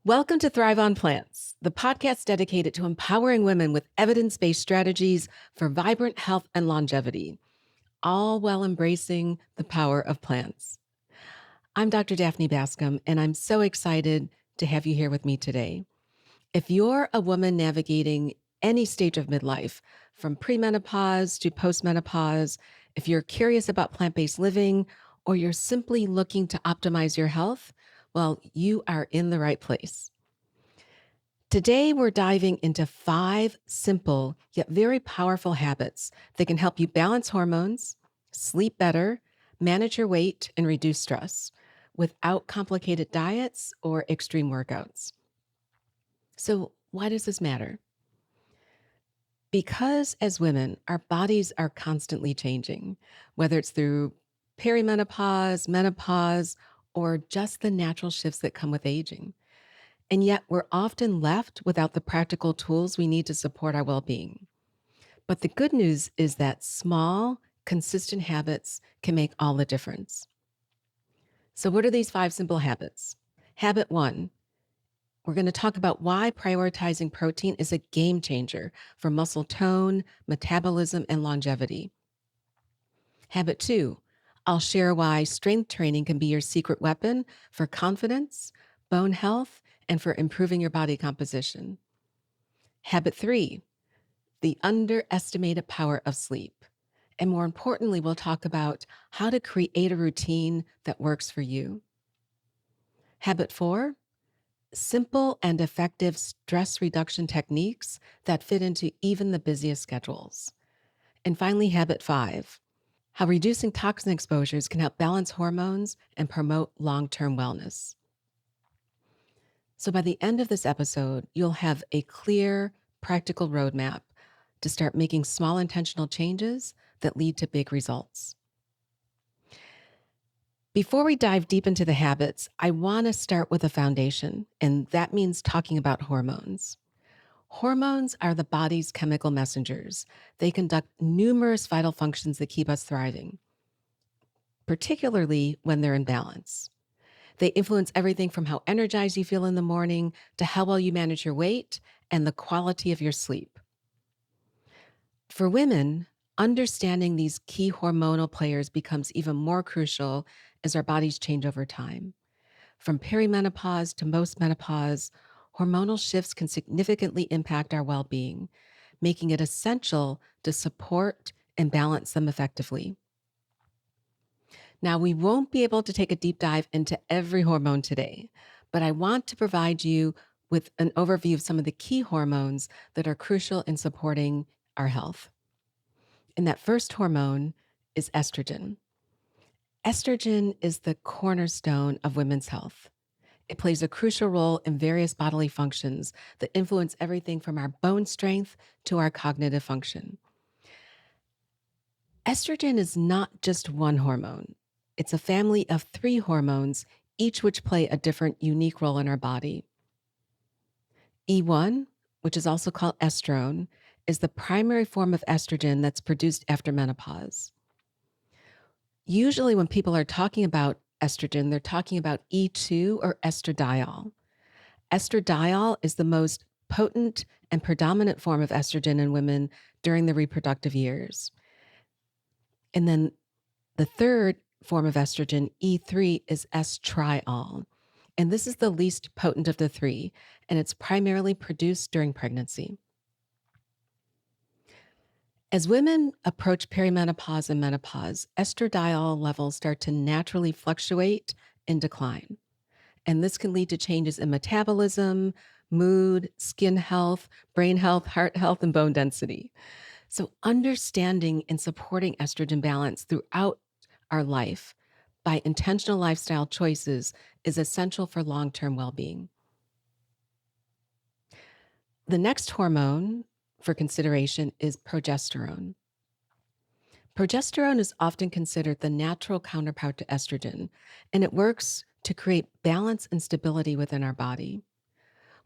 Welcome to Thrive on Plants, the podcast dedicated to empowering women with evidence-based strategies for vibrant health and longevity, all while embracing the power of plants. I'm Dr. Daphne Bascom, and I'm so excited to have you here with me today. If you're a woman navigating any stage of midlife, from premenopause to postmenopause, if you're curious about plant-based living, or you're simply looking to optimize your health, well, you are in the right place. Today, we're diving into 5 simple yet very powerful habits that can help you balance hormones, sleep better, manage your weight, and reduce stress without complicated diets or extreme workouts. So, why does this matter? Because as women, our bodies are constantly changing, whether it's through perimenopause, menopause, or just the natural shifts that come with aging. And yet, we're often left without the practical tools we need to support our well being. But the good news is that small, consistent habits can make all the difference. So, what are these 5 simple habits? Habit 1, we're going to talk about why prioritizing protein is a game changer for muscle tone, metabolism, and longevity. Habit 2, I'll share why strength training can be your secret weapon for confidence, bone health, and for improving your body composition. Habit 3, the underestimated power of sleep. And more importantly, we'll talk about how to create a routine that works for you. Habit 4, simple and effective stress reduction techniques that fit into even the busiest schedules. And finally, habit 5, how reducing toxin exposures can help balance hormones and promote long-term wellness. So by the end of this episode, you'll have a clear, practical roadmap to start making small intentional changes that lead to big results. Before we dive deep into the habits, I want to start with a foundation, and that means talking about hormones. Hormones are the body's chemical messengers. They conduct numerous vital functions that keep us thriving, particularly when they're in balance. They influence everything from how energized you feel in the morning to how well you manage your weight and the quality of your sleep. For women, understanding these key hormonal players becomes even more crucial as our bodies change over time. From perimenopause to postmenopause, hormonal shifts can significantly impact our well-being, making it essential to support and balance them effectively. Now, we won't be able to take a deep dive into every hormone today, but I want to provide you with an overview of some of the key hormones that are crucial in supporting our health. And that first hormone is estrogen. Estrogen is the cornerstone of women's health. It plays a crucial role in various bodily functions that influence everything from our bone strength to our cognitive function. Estrogen is not just one hormone. It's a family of 3 hormones, each which play a different, unique role in our body. E1, which is also called estrone, is the primary form of estrogen that's produced after menopause. Usually when people are talking about estrogen, they're talking about E2 or estradiol. Estradiol is the most potent and predominant form of estrogen in women during the reproductive years. And then the third form of estrogen, E3, is estriol. And this is the least potent of the 3, and it's primarily produced during pregnancy. As women approach perimenopause and menopause, estradiol levels start to naturally fluctuate and decline. And this can lead to changes in metabolism, mood, skin health, brain health, heart health, and bone density. So understanding and supporting estrogen balance throughout our life by intentional lifestyle choices is essential for long-term well-being. The next hormone for consideration is progesterone. Progesterone is often considered the natural counterpart to estrogen, and it works to create balance and stability within our body.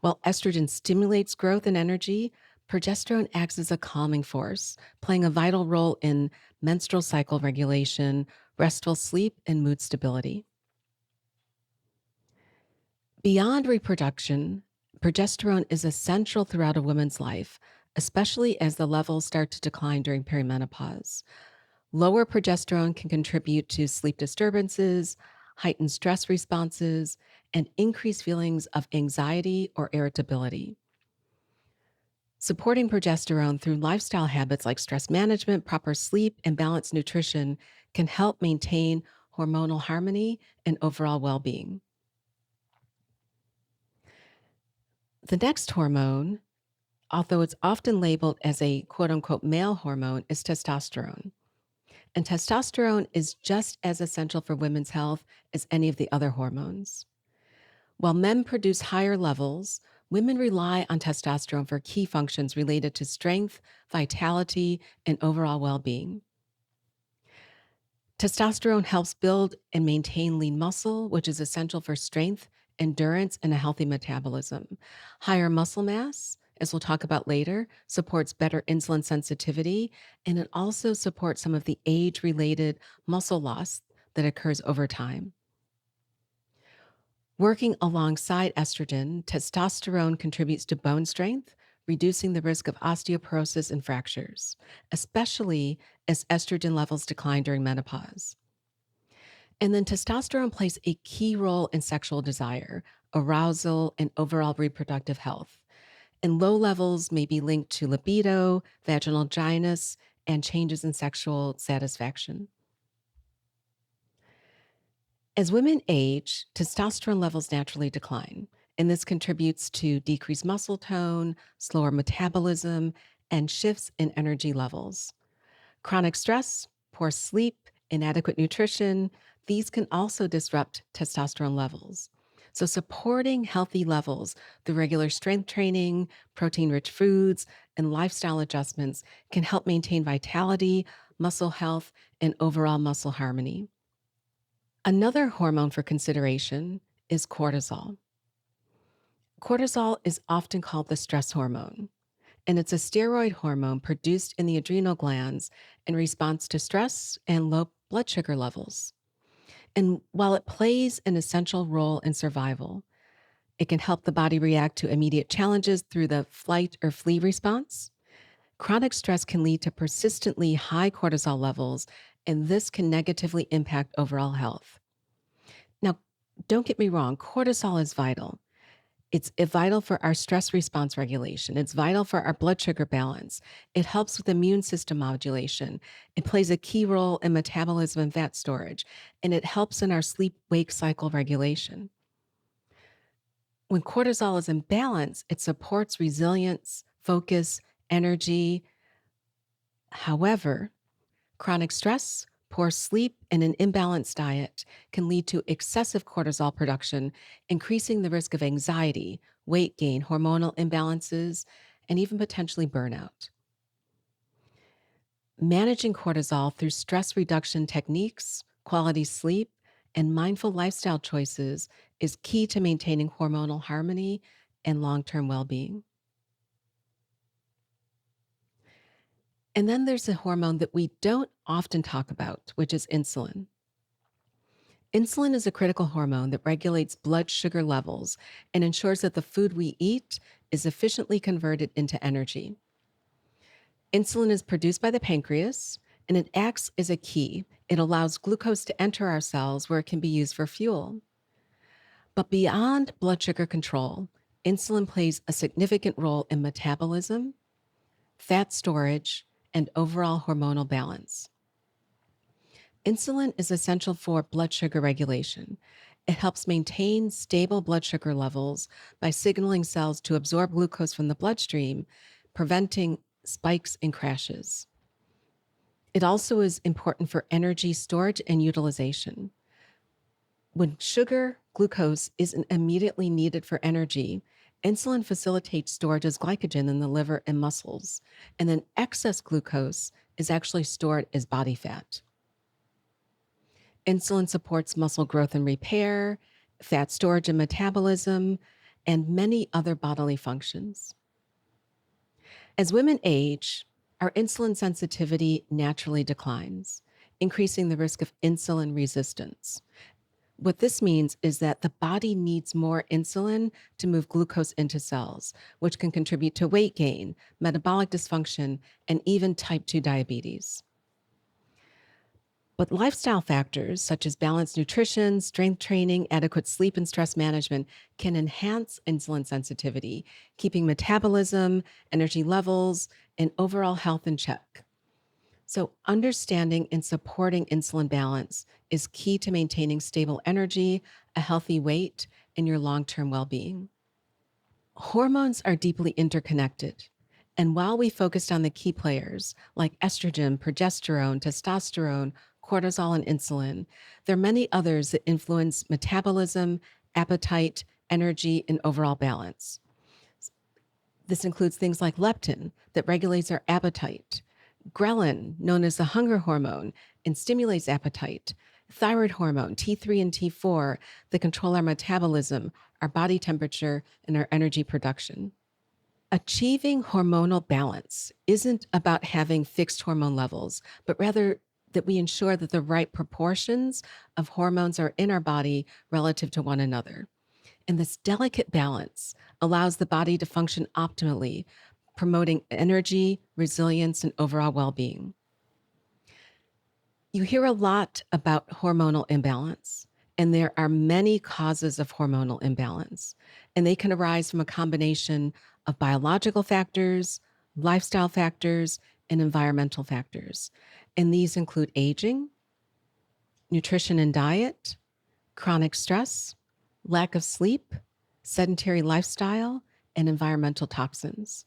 While estrogen stimulates growth and energy, progesterone acts as a calming force, playing a vital role in menstrual cycle regulation, restful sleep, and mood stability. Beyond reproduction, progesterone is essential throughout a woman's life, especially as the levels start to decline during perimenopause. Lower progesterone can contribute to sleep disturbances, heightened stress responses, and increased feelings of anxiety or irritability. Supporting progesterone through lifestyle habits like stress management, proper sleep, and balanced nutrition can help maintain hormonal harmony and overall well being. The next hormone, although it's often labeled as a quote unquote male hormone, is testosterone. And testosterone is just as essential for women's health as any of the other hormones. While men produce higher levels, women rely on testosterone for key functions related to strength, vitality, and overall well being. Testosterone helps build and maintain lean muscle, which is essential for strength, endurance, and a healthy metabolism. Higher muscle mass, as we'll talk about later, supports better insulin sensitivity, and it also supports some of the age related muscle loss that occurs over time. Working alongside estrogen, testosterone contributes to bone strength, reducing the risk of osteoporosis and fractures, especially as estrogen levels decline during menopause. And then testosterone plays a key role in sexual desire, arousal, and overall reproductive health. And low levels may be linked to libido, vaginal dryness, and changes in sexual satisfaction. As women age, testosterone levels naturally decline, and this contributes to decreased muscle tone, slower metabolism, and shifts in energy levels. Chronic stress, poor sleep, inadequate nutrition, these can also disrupt testosterone levels. So, supporting healthy levels through regular strength training, protein rich foods, and lifestyle adjustments can help maintain vitality, muscle health, and overall muscle harmony. Another hormone for consideration is cortisol. Cortisol is often called the stress hormone, and it's a steroid hormone produced in the adrenal glands in response to stress and low blood sugar levels. And while it plays an essential role in survival, it can help the body react to immediate challenges through the flight or flee response. Chronic stress can lead to persistently high cortisol levels, and this can negatively impact overall health. Now, don't get me wrong, cortisol is vital. It's vital for our stress response regulation. It's vital for our blood sugar balance. It helps with immune system modulation. It plays a key role in metabolism and fat storage, and it helps in our sleep wake cycle regulation. When cortisol is in balance, it supports resilience, focus, energy. However, chronic stress, poor sleep, and an imbalanced diet can lead to excessive cortisol production, increasing the risk of anxiety, weight gain, hormonal imbalances, and even potentially burnout. Managing cortisol through stress reduction techniques, quality sleep, and mindful lifestyle choices is key to maintaining hormonal harmony and long term well being. And then there's a hormone that we don't often talk about, which is insulin. Insulin is a critical hormone that regulates blood sugar levels and ensures that the food we eat is efficiently converted into energy. Insulin is produced by the pancreas and it acts as a key. It allows glucose to enter our cells where it can be used for fuel. But beyond blood sugar control, insulin plays a significant role in metabolism, fat storage, and overall hormonal balance. Insulin is essential for blood sugar regulation. It helps maintain stable blood sugar levels by signaling cells to absorb glucose from the bloodstream, preventing spikes and crashes. It also is important for energy storage and utilization. When sugar, glucose, isn't immediately needed for energy, insulin facilitates storage as glycogen in the liver and muscles, and then excess glucose is actually stored as body fat. Insulin supports muscle growth and repair, fat storage and metabolism, and many other bodily functions. As women age, our insulin sensitivity naturally declines, increasing the risk of insulin resistance. What this means is that the body needs more insulin to move glucose into cells, which can contribute to weight gain, metabolic dysfunction, and even type 2 diabetes. But lifestyle factors such as balanced nutrition, strength training, adequate sleep, and stress management can enhance insulin sensitivity, keeping metabolism, energy levels, and overall health in check. So, understanding and supporting insulin balance is key to maintaining stable energy, a healthy weight, and your long term well being. Hormones are deeply interconnected. And while we focused on the key players like estrogen, progesterone, testosterone, cortisol, and insulin, there are many others that influence metabolism, appetite, energy, and overall balance. This includes things like leptin that regulates our appetite, ghrelin, known as the hunger hormone, and stimulates appetite, thyroid hormone, T3 and T4, that control our metabolism, our body temperature, and our energy production. Achieving hormonal balance isn't about having fixed hormone levels, but rather that we ensure that the right proportions of hormones are in our body relative to one another. And this delicate balance allows the body to function optimally, promoting energy, resilience, and overall well being. You hear a lot about hormonal imbalance, and there are many causes of hormonal imbalance, and they can arise from a combination of biological factors, lifestyle factors, and environmental factors. And these include aging, nutrition and diet, chronic stress, lack of sleep, sedentary lifestyle, and environmental toxins.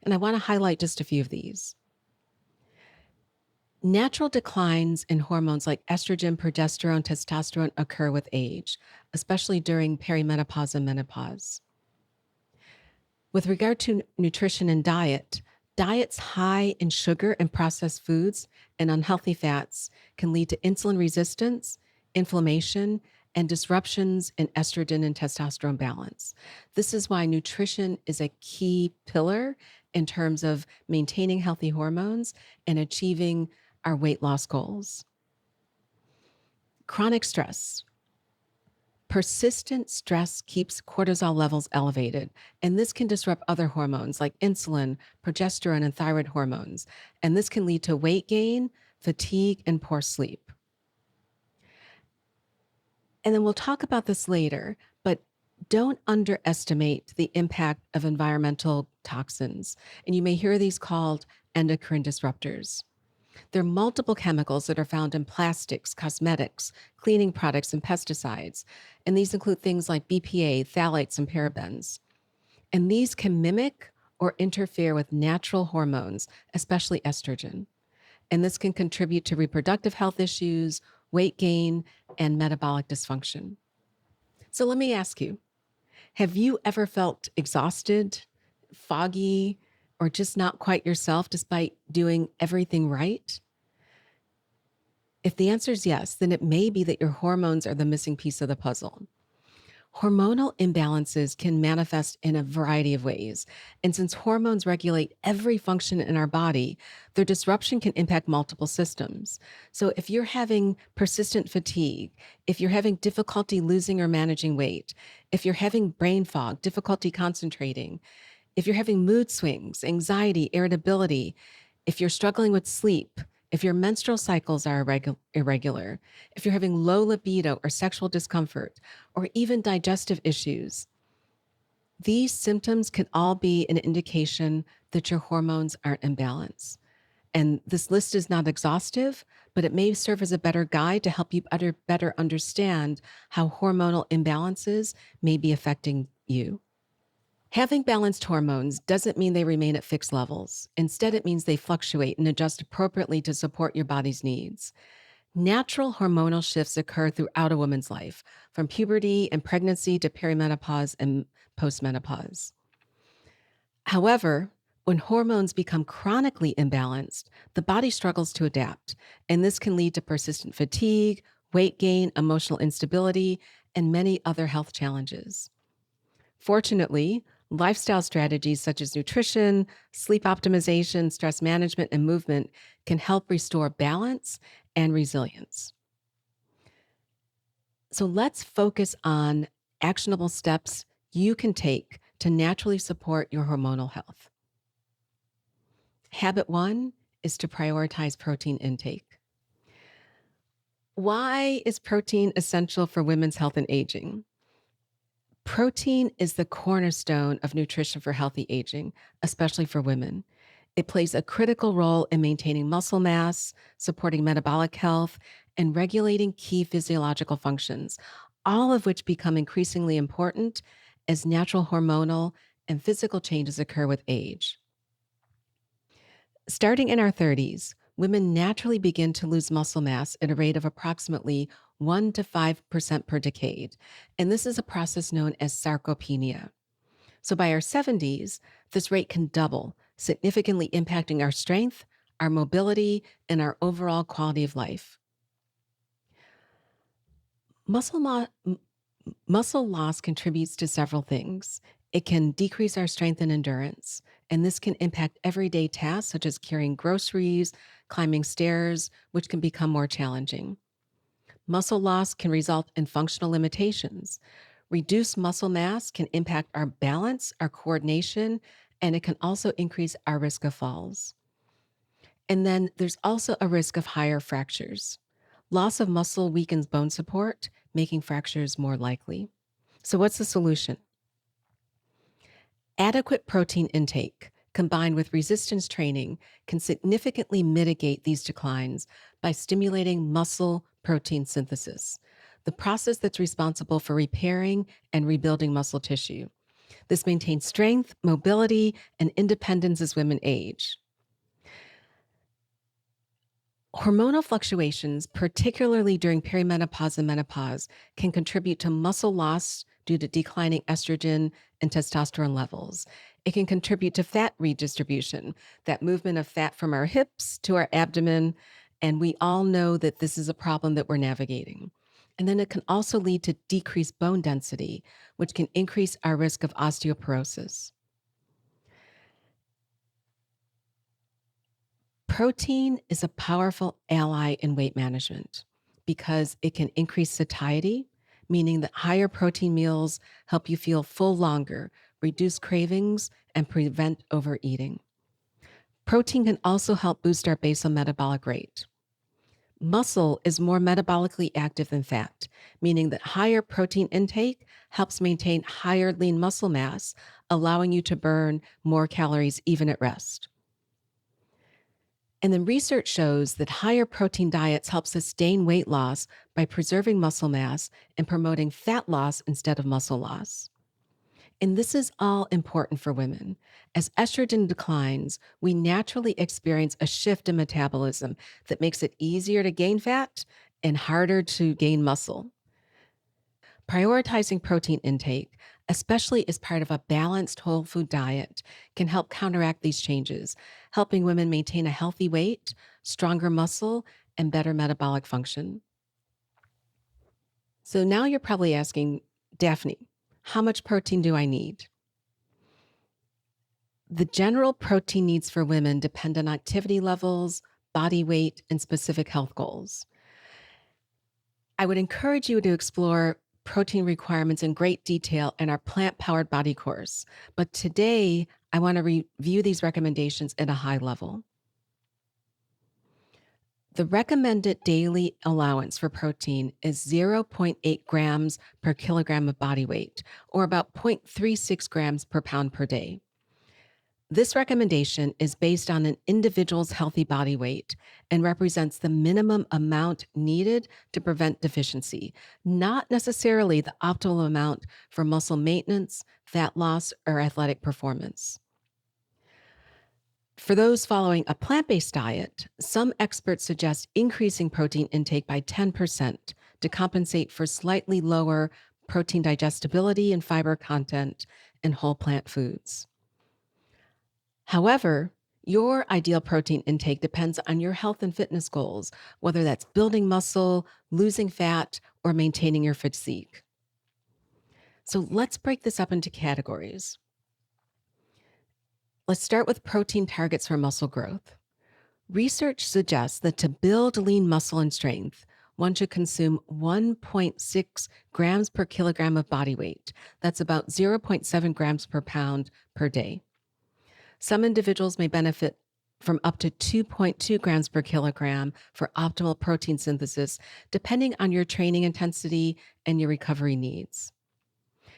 And I want to highlight just a few of these. Natural declines in hormones like estrogen, progesterone, testosterone occur with age, especially during perimenopause and menopause. With regard to nutrition and diet, diets high in sugar and processed foods and unhealthy fats can lead to insulin resistance, inflammation, and disruptions in estrogen and testosterone balance. This is why nutrition is a key pillar in terms of maintaining healthy hormones and achieving our weight loss goals. Chronic stress. Persistent stress keeps cortisol levels elevated, and this can disrupt other hormones like insulin, progesterone, and thyroid hormones. And this can lead to weight gain, fatigue, and poor sleep. And then we'll talk about this later, but don't underestimate the impact of environmental toxins. And you may hear these called endocrine disruptors. There are multiple chemicals that are found in plastics, cosmetics, cleaning products, and pesticides. And these include things like BPA, phthalates, and parabens. And these can mimic or interfere with natural hormones, especially estrogen. And this can contribute to reproductive health issues, weight gain, and metabolic dysfunction. So let me ask you, have you ever felt exhausted, foggy, or just not quite yourself despite doing everything right? If the answer is yes, then it may be that your hormones are the missing piece of the puzzle. Hormonal imbalances can manifest in a variety of ways. And since hormones regulate every function in our body, their disruption can impact multiple systems. So if you're having persistent fatigue, if you're having difficulty losing or managing weight, if you're having brain fog, difficulty concentrating, if you're having mood swings, anxiety, irritability, if you're struggling with sleep, if your menstrual cycles are irregular, if you're having low libido or sexual discomfort, or even digestive issues, these symptoms can all be an indication that your hormones aren't in balance. And this list is not exhaustive, but it may serve as a better guide to help you better understand how hormonal imbalances may be affecting you. Having balanced hormones doesn't mean they remain at fixed levels. Instead, it means they fluctuate and adjust appropriately to support your body's needs. Natural hormonal shifts occur throughout a woman's life, from puberty and pregnancy to perimenopause and postmenopause. However, when hormones become chronically imbalanced, the body struggles to adapt, and this can lead to persistent fatigue, weight gain, emotional instability, and many other health challenges. Fortunately, lifestyle strategies such as nutrition, sleep optimization, stress management, and movement can help restore balance and resilience. So let's focus on actionable steps you can take to naturally support your hormonal health. Habit one is to prioritize protein intake. Why is protein essential for women's health and aging? Protein is the cornerstone of nutrition for healthy aging, especially for women. It plays a critical role in maintaining muscle mass, supporting metabolic health, and regulating key physiological functions, all of which become increasingly important as natural hormonal and physical changes occur with age. Starting in our 30s, women naturally begin to lose muscle mass at a rate of approximately 1 to 5% per decade. And this is a process known as sarcopenia. So by our 70s, this rate can double, significantly impacting our strength, our mobility, and our overall quality of life. Muscle, muscle loss contributes to several things. It can decrease our strength and endurance, and this can impact everyday tasks such as carrying groceries, climbing stairs, which can become more challenging. Muscle loss can result in functional limitations. Reduced muscle mass can impact our balance, our coordination, and it can also increase our risk of falls. And then there's also a risk of higher fractures. Loss of muscle weakens bone support, making fractures more likely. So, what's the solution? Adequate protein intake combined with resistance training can significantly mitigate these declines by stimulating muscle protein synthesis, the process that's responsible for repairing and rebuilding muscle tissue. This maintains strength, mobility, and independence as women age. Hormonal fluctuations, particularly during perimenopause and menopause, can contribute to muscle loss due to declining estrogen and testosterone levels. It can contribute to fat redistribution, that movement of fat from our hips to our abdomen. And we all know that this is a problem that we're navigating. And then it can also lead to decreased bone density, which can increase our risk of osteoporosis. Protein is a powerful ally in weight management because it can increase satiety, meaning that higher protein meals help you feel full longer, reduce cravings, and prevent overeating. Protein can also help boost our basal metabolic rate. Muscle is more metabolically active than fat, meaning that higher protein intake helps maintain higher lean muscle mass, allowing you to burn more calories even at rest. And then research shows that higher protein diets help sustain weight loss by preserving muscle mass and promoting fat loss instead of muscle loss. And this is all important for women. As estrogen declines, we naturally experience a shift in metabolism that makes it easier to gain fat and harder to gain muscle. Prioritizing protein intake, especially as part of a balanced whole food diet, can help counteract these changes, helping women maintain a healthy weight, stronger muscle, and better metabolic function. So now you're probably asking, Daphne, how much protein do I need? The general protein needs for women depend on activity levels, body weight, and specific health goals. I would encourage you to explore protein requirements in great detail in our plant powered body course. But today, I want to review these recommendations at a high level. The recommended daily allowance for protein is 0.8 grams per kilogram of body weight, or about 0.36 grams per pound per day. This recommendation is based on an individual's healthy body weight and represents the minimum amount needed to prevent deficiency, not necessarily the optimal amount for muscle maintenance, fat loss, or athletic performance. For those following a plant-based diet, some experts suggest increasing protein intake by 10% to compensate for slightly lower protein digestibility and fiber content in whole plant foods. However, your ideal protein intake depends on your health and fitness goals, whether that's building muscle, losing fat, or maintaining your physique. So let's break this up into categories. Let's start with protein targets for muscle growth. Research suggests that to build lean muscle and strength, one should consume 1.6 grams per kilogram of body weight. That's about 0.7 grams per pound per day. Some individuals may benefit from up to 2.2 grams per kilogram for optimal protein synthesis, depending on your training intensity and your recovery needs.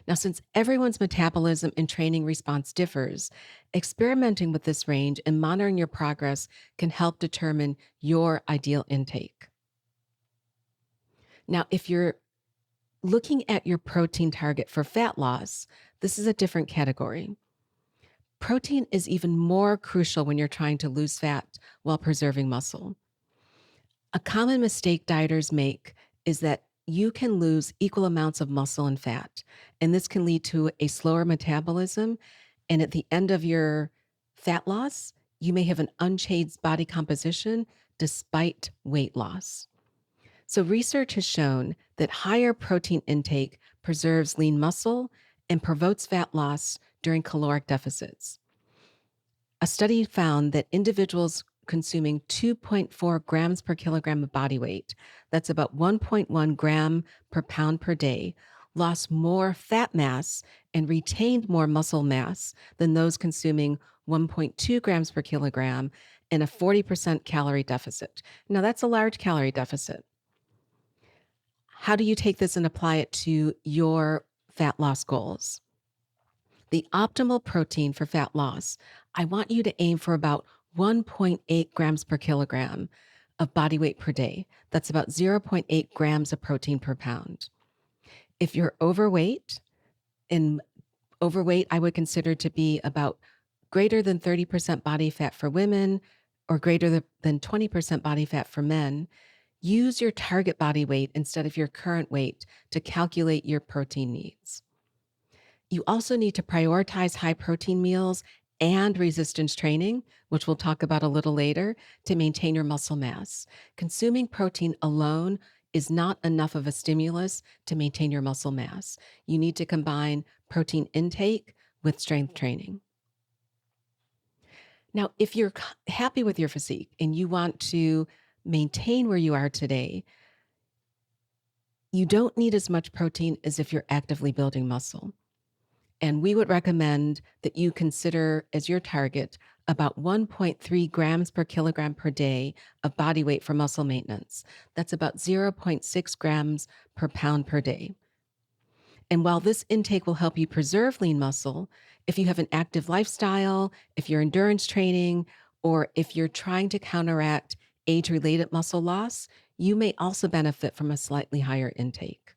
Now, since everyone's metabolism and training response differs, experimenting with this range and monitoring your progress can help determine your ideal intake. Now, if you're looking at your protein target for fat loss, this is a different category. Protein is even more crucial when you're trying to lose fat while preserving muscle. A common mistake dieters make is that you can lose equal amounts of muscle and fat, and this can lead to a slower metabolism. And at the end of your fat loss, you may have an unchanged body composition despite weight loss. So, research has shown that higher protein intake preserves lean muscle and promotes fat loss during caloric deficits. A study found that individuals consuming 2.4 grams per kilogram of body weight, that's about 1.1 gram per pound per day, lost more fat mass and retained more muscle mass than those consuming 1.2 grams per kilogram in a 40% calorie deficit. Now, that's a large calorie deficit. How do you take this and apply it to your fat loss goals? The optimal protein for fat loss, I want you to aim for about 1.8 grams per kilogram of body weight per day. That's about 0.8 grams of protein per pound. If you're overweight, and overweight I would consider to be about greater than 30% body fat for women or greater than 20% body fat for men, use your target body weight instead of your current weight to calculate your protein needs. You also need to prioritize high protein meals and resistance training, which we'll talk about a little later, to maintain your muscle mass. Consuming protein alone is not enough of a stimulus to maintain your muscle mass. You need to combine protein intake with strength training. Now, if you're happy with your physique and you want to maintain where you are today, you don't need as much protein as if you're actively building muscle. And we would recommend that you consider as your target about 1.3 grams per kilogram per day of body weight for muscle maintenance. That's about 0.6 grams per pound per day. And while this intake will help you preserve lean muscle, if you have an active lifestyle, if you're endurance training, or if you're trying to counteract age-related muscle loss, you may also benefit from a slightly higher intake.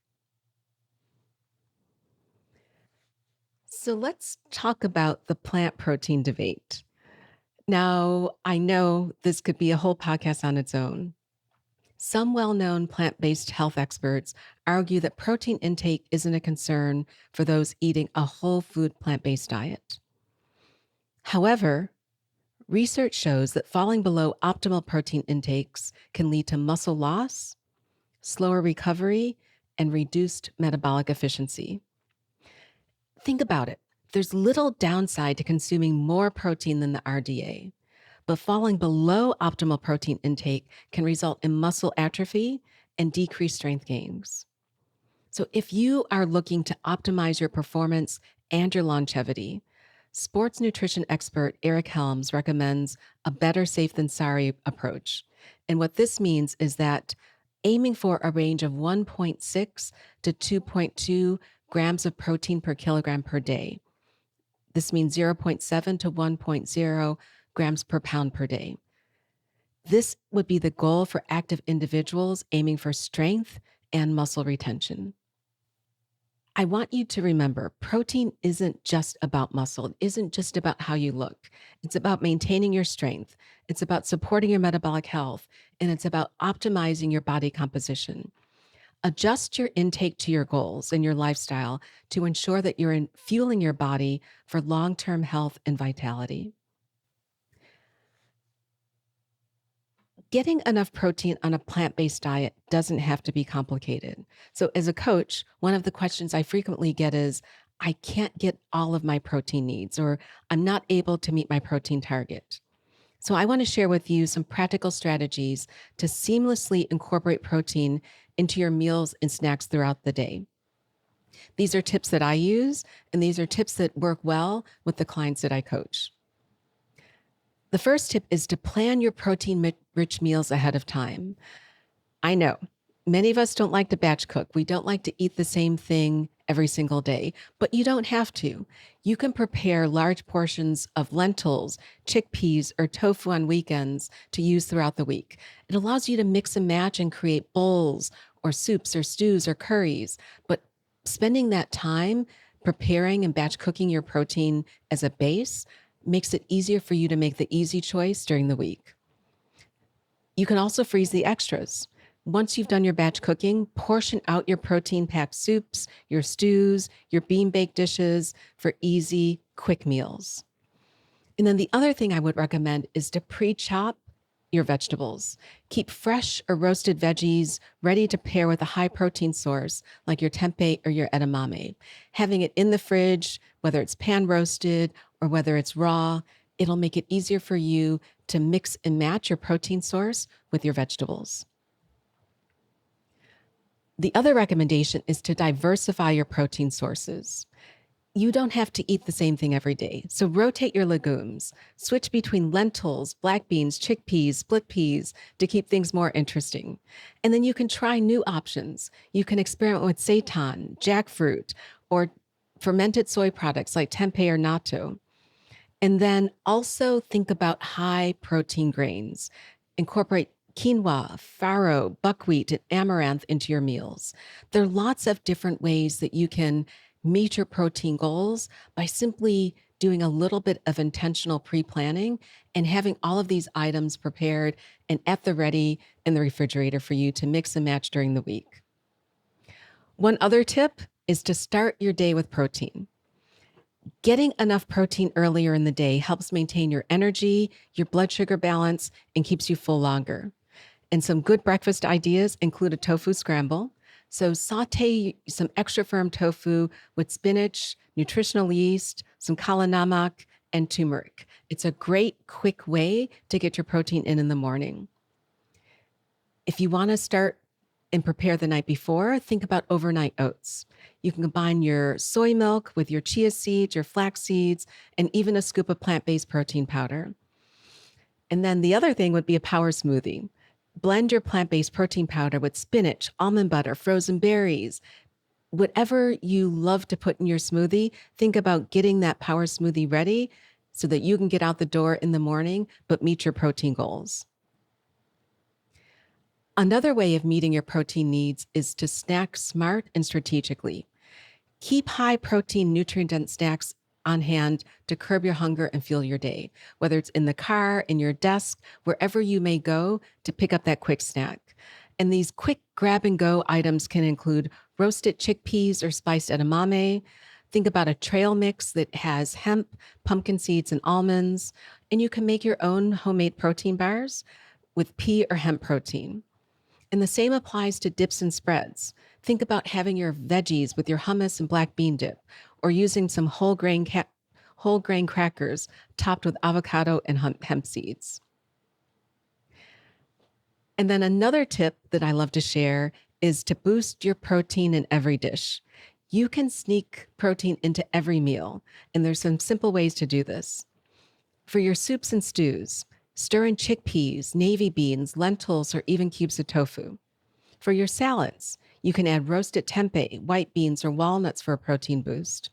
So let's talk about the plant protein debate. Now, I know this could be a whole podcast on its own. Some well-known plant-based health experts argue that protein intake isn't a concern for those eating a whole food plant-based diet. However, research shows that falling below optimal protein intakes can lead to muscle loss, slower recovery, and reduced metabolic efficiency. Think about it. There's little downside to consuming more protein than the RDA, but falling below optimal protein intake can result in muscle atrophy and decreased strength gains. So if you are looking to optimize your performance and your longevity, sports nutrition expert Eric Helms recommends a better safe than sorry approach. And what this means is that aiming for a range of 1.6 to 2.2 grams of protein per kilogram per day. This means 0.7 to 1.0 grams per pound per day. This would be the goal for active individuals aiming for strength and muscle retention. I want you to remember, protein isn't just about muscle. It isn't just about how you look. It's about maintaining your strength. It's about supporting your metabolic health, and it's about optimizing your body composition. Adjust your intake to your goals and your lifestyle to ensure that you're fueling your body for long-term health and vitality. Getting enough protein on a plant-based diet doesn't have to be complicated. So as a coach, one of the questions I frequently get is, I can't get all of my protein needs, or I'm not able to meet my protein target. So, I want to share with you some practical strategies to seamlessly incorporate protein into your meals and snacks throughout the day. These are tips that I use, and these are tips that work well with the clients that I coach. The first tip is to plan your protein rich meals ahead of time. I know many of us don't like to batch cook. We don't like to eat the same thing every single day, but you don't have to. You can prepare large portions of lentils, chickpeas, or tofu on weekends to use throughout the week. It allows you to mix and match and create bowls or soups or stews or curries. But spending that time preparing and batch cooking your protein as a base makes it easier for you to make the easy choice during the week. You can also freeze the extras. Once you've done your batch cooking, portion out your protein-packed soups, your stews, your bean-baked dishes for easy, quick meals. And then the other thing I would recommend is to pre-chop your vegetables. Keep fresh or roasted veggies ready to pair with a high protein source like your tempeh or your edamame. Having it in the fridge, whether it's pan roasted or whether it's raw, it'll make it easier for you to mix and match your protein source with your vegetables. The other recommendation is to diversify your protein sources. You don't have to eat the same thing every day. So rotate your legumes, switch between lentils, black beans, chickpeas, split peas to keep things more interesting. And then you can try new options. You can experiment with seitan, jackfruit, or fermented soy products like tempeh or natto. And then also think about high protein grains. Incorporate quinoa, farro, buckwheat, and amaranth into your meals. There are lots of different ways that you can meet your protein goals by simply doing a little bit of intentional pre-planning and having all of these items prepared and at the ready in the refrigerator for you to mix and match during the week. One other tip is to start your day with protein. Getting enough protein earlier in the day helps maintain your energy, your blood sugar balance, and keeps you full longer. And some good breakfast ideas include a tofu scramble. So saute some extra firm tofu with spinach, nutritional yeast, some kala namak, and turmeric. It's a great, quick way to get your protein in the morning. If you want to start and prepare the night before, think about overnight oats. You can combine your soy milk with your chia seeds, your flax seeds, and even a scoop of plant-based protein powder. And then the other thing would be a power smoothie. Blend your plant-based protein powder with spinach, almond butter, frozen berries. Whatever you love to put in your smoothie, think about getting that power smoothie ready so that you can get out the door in the morning, but meet your protein goals. Another way of meeting your protein needs is to snack smart and strategically. Keep high protein, nutrient-dense snacks on hand to curb your hunger and fuel your day, whether it's in the car, in your desk, wherever you may go to pick up that quick snack. And these quick grab and go items can include roasted chickpeas or spiced edamame. Think about a trail mix that has hemp, pumpkin seeds, and almonds. And you can make your own homemade protein bars with pea or hemp protein. And the same applies to dips and spreads. Think about having your veggies with your hummus and black bean dip, or using some whole grain crackers topped with avocado and hemp seeds. And then another tip that I love to share is to boost your protein in every dish. You can sneak protein into every meal, and there's some simple ways to do this. For your soups and stews, stir in chickpeas, navy beans, lentils, or even cubes of tofu. For your salads, you can add roasted tempeh, white beans, or walnuts for a protein boost.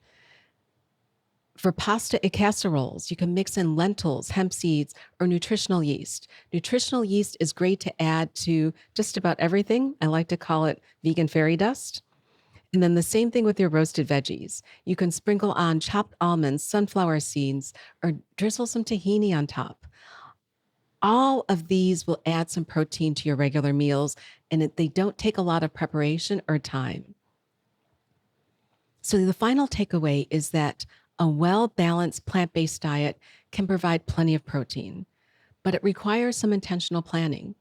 For pasta and casseroles, you can mix in lentils, hemp seeds, or nutritional yeast. Nutritional yeast is great to add to just about everything. I like to call it vegan fairy dust. And then the same thing with your roasted veggies. You can sprinkle on chopped almonds, sunflower seeds, or drizzle some tahini on top. All of these will add some protein to your regular meals, and they don't take a lot of preparation or time. So the final takeaway is that a well-balanced plant-based diet can provide plenty of protein, but it requires some intentional planning.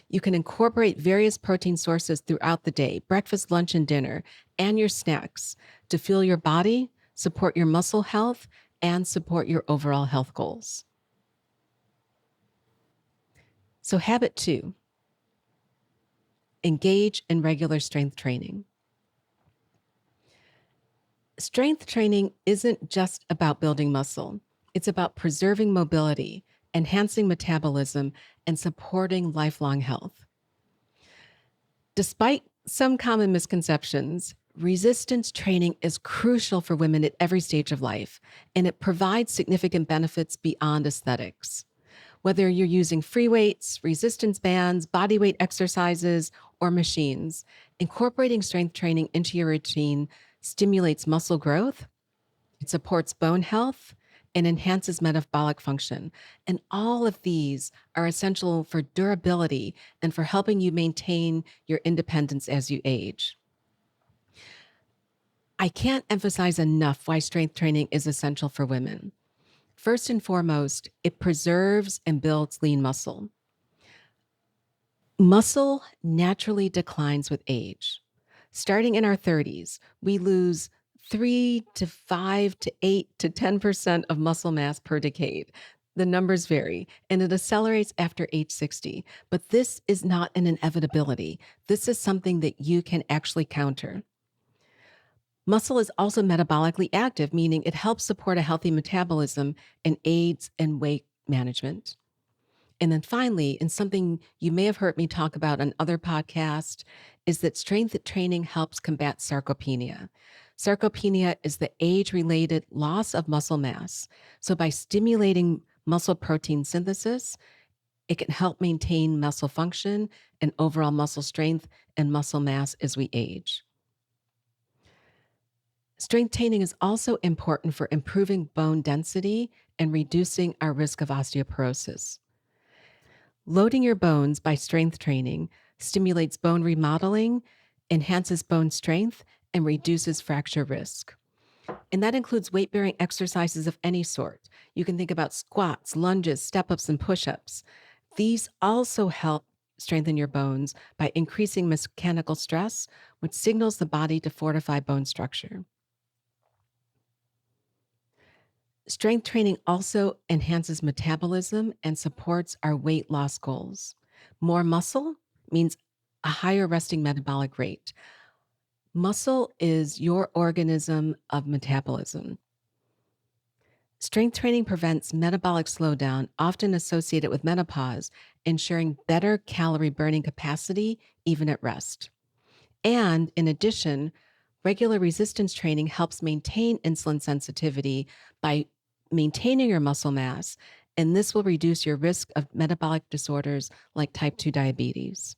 You can incorporate various protein sources throughout the day, breakfast, lunch, and dinner, and your snacks to fuel your body, support your muscle health, and support your overall health goals. So, habit 2, engage in regular strength training. Strength training isn't just about building muscle, it's about preserving mobility, enhancing metabolism, and supporting lifelong health. Despite some common misconceptions, resistance training is crucial for women at every stage of life, and it provides significant benefits beyond aesthetics. Whether you're using free weights, resistance bands, body weight exercises, or machines, incorporating strength training into your routine stimulates muscle growth, it supports bone health, and enhances metabolic function. And all of these are essential for durability and for helping you maintain your independence as you age. I can't emphasize enough why strength training is essential for women. First and foremost, it preserves and builds lean muscle. Muscle naturally declines with age. Starting in our 30s, we lose 3 to 5 to 8 to 10% of muscle mass per decade. The numbers vary, and it accelerates after age 60. But this is not an inevitability. This is something that you can actually counter. Muscle is also metabolically active, meaning it helps support a healthy metabolism and aids in weight management. And then finally, and something you may have heard me talk about on other podcasts, is that strength training helps combat sarcopenia. Sarcopenia is the age related loss of muscle mass. So, by stimulating muscle protein synthesis, it can help maintain muscle function and overall muscle strength and muscle mass as we age. Strength training is also important for improving bone density and reducing our risk of osteoporosis. Loading your bones by strength training stimulates bone remodeling, enhances bone strength, and reduces fracture risk. And that includes weight bearing exercises of any sort. You can think about squats, lunges, step ups, and push ups. These also help strengthen your bones by increasing mechanical stress, which signals the body to fortify bone structure. Strength training also enhances metabolism and supports our weight loss goals. More muscle means a higher resting metabolic rate. Muscle is your organism of metabolism. Strength training prevents metabolic slowdown, often associated with menopause, ensuring better calorie burning capacity even at rest. And in addition, regular resistance training helps maintain insulin sensitivity by maintaining your muscle mass, and this will reduce your risk of metabolic disorders like type 2 diabetes.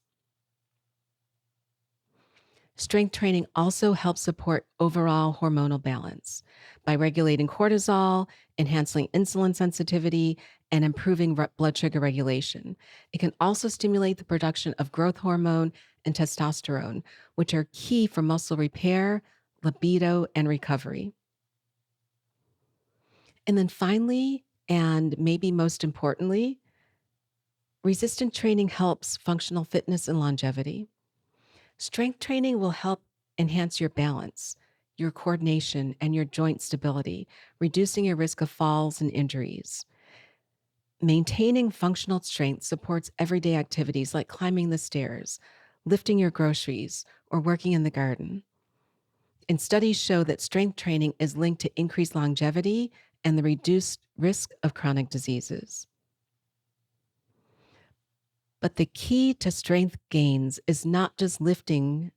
Strength training also helps support overall hormonal balance by regulating cortisol, enhancing insulin sensitivity, and improving blood sugar regulation. It can also stimulate the production of growth hormone and testosterone, which are key for muscle repair, libido, and recovery. And then finally, and maybe most importantly, resistant training helps functional fitness and longevity. Strength training will help enhance your balance, your coordination, and your joint stability, reducing your risk of falls and injuries. Maintaining functional strength supports everyday activities like climbing the stairs, lifting your groceries, or working in the garden. And studies show that strength training is linked to increased longevity and the reduced risk of chronic diseases. But the key to strength gains is not just lifting,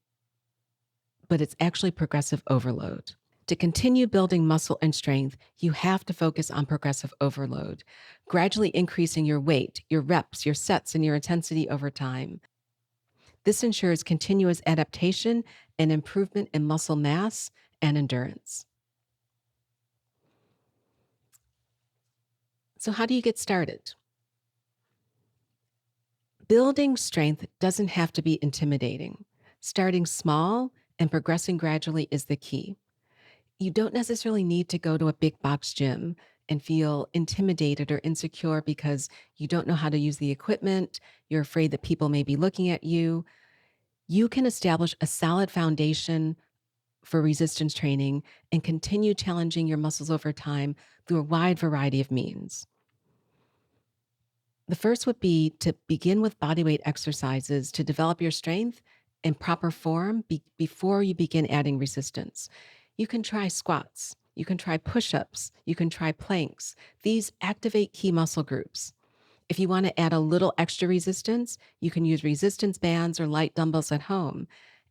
but it's actually progressive overload. To continue building muscle and strength, you have to focus on progressive overload, gradually increasing your weight, your reps, your sets, and your intensity over time. This ensures continuous adaptation and improvement in muscle mass and endurance. So, how do you get started? Building strength doesn't have to be intimidating. Starting small and progressing gradually is the key. You don't necessarily need to go to a big box gym and feel intimidated or insecure because you don't know how to use the equipment. You're afraid that people may be looking at you. You can establish a solid foundation for resistance training and continue challenging your muscles over time through a wide variety of means. The first would be to begin with bodyweight exercises to develop your strength in proper form before you begin adding resistance. You can try squats, you can try push ups, you can try planks. These activate key muscle groups. If you want to add a little extra resistance, you can use resistance bands or light dumbbells at home,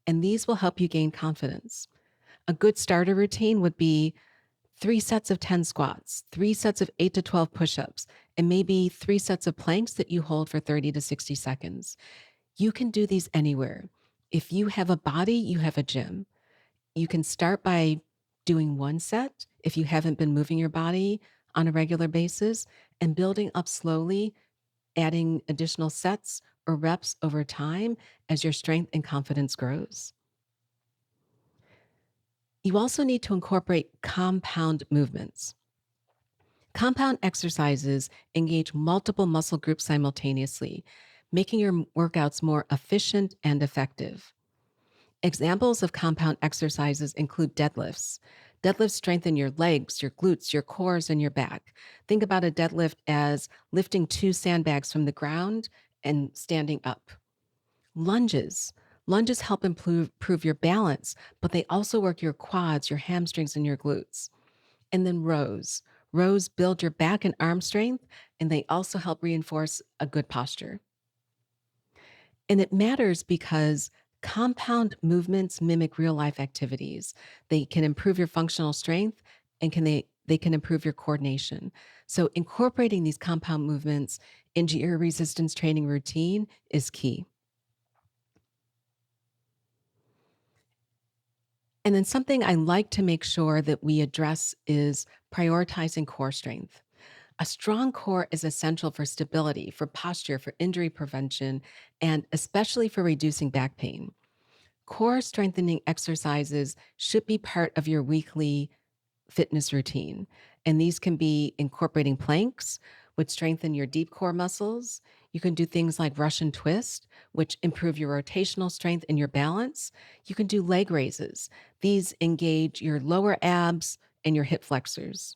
and these will help you gain confidence. A good starter routine would be 3 sets of 10 squats, 3 sets of 8 to 12 push ups, and maybe 3 sets of planks that you hold for 30 to 60 seconds. You can do these anywhere. If you have a body, you have a gym. You can start by doing 1 set if you haven't been moving your body on a regular basis and building up slowly, adding additional sets or reps over time as your strength and confidence grows. You also need to incorporate compound movements. Compound exercises engage multiple muscle groups simultaneously, making your workouts more efficient and effective. Examples of compound exercises include deadlifts. Deadlifts strengthen your legs, your glutes, your cores, and your back. Think about a deadlift as lifting 2 sandbags from the ground and standing up. Lunges. Lunges help improve your balance, but they also work your quads, your hamstrings, and your glutes. And then rows. Rows build your back and arm strength, and they also help reinforce a good posture. And it matters because compound movements mimic real life activities. They can improve your functional strength and they can improve your coordination. So incorporating these compound movements into your resistance training routine is key. And then something I like to make sure that we address is prioritizing core strength. A strong core is essential for stability, for posture, for injury prevention, and especially for reducing back pain. Core strengthening exercises should be part of your weekly fitness routine. And these can be incorporating planks, which strengthen your deep core muscles. You can do things like Russian twist, which improve your rotational strength and your balance. You can do leg raises. These engage your lower abs and your hip flexors.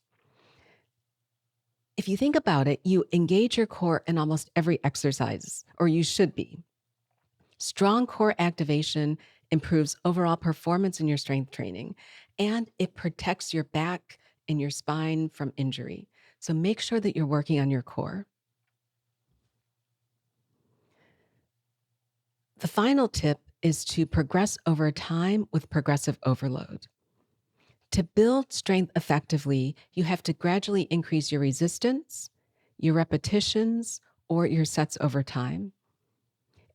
If you think about it, you engage your core in almost every exercise, or you should be. Strong core activation improves overall performance in your strength training, and it protects your back and your spine from injury. So make sure that you're working on your core. The final tip is to progress over time with progressive overload. To build strength effectively, you have to gradually increase your resistance, your repetitions, or your sets over time.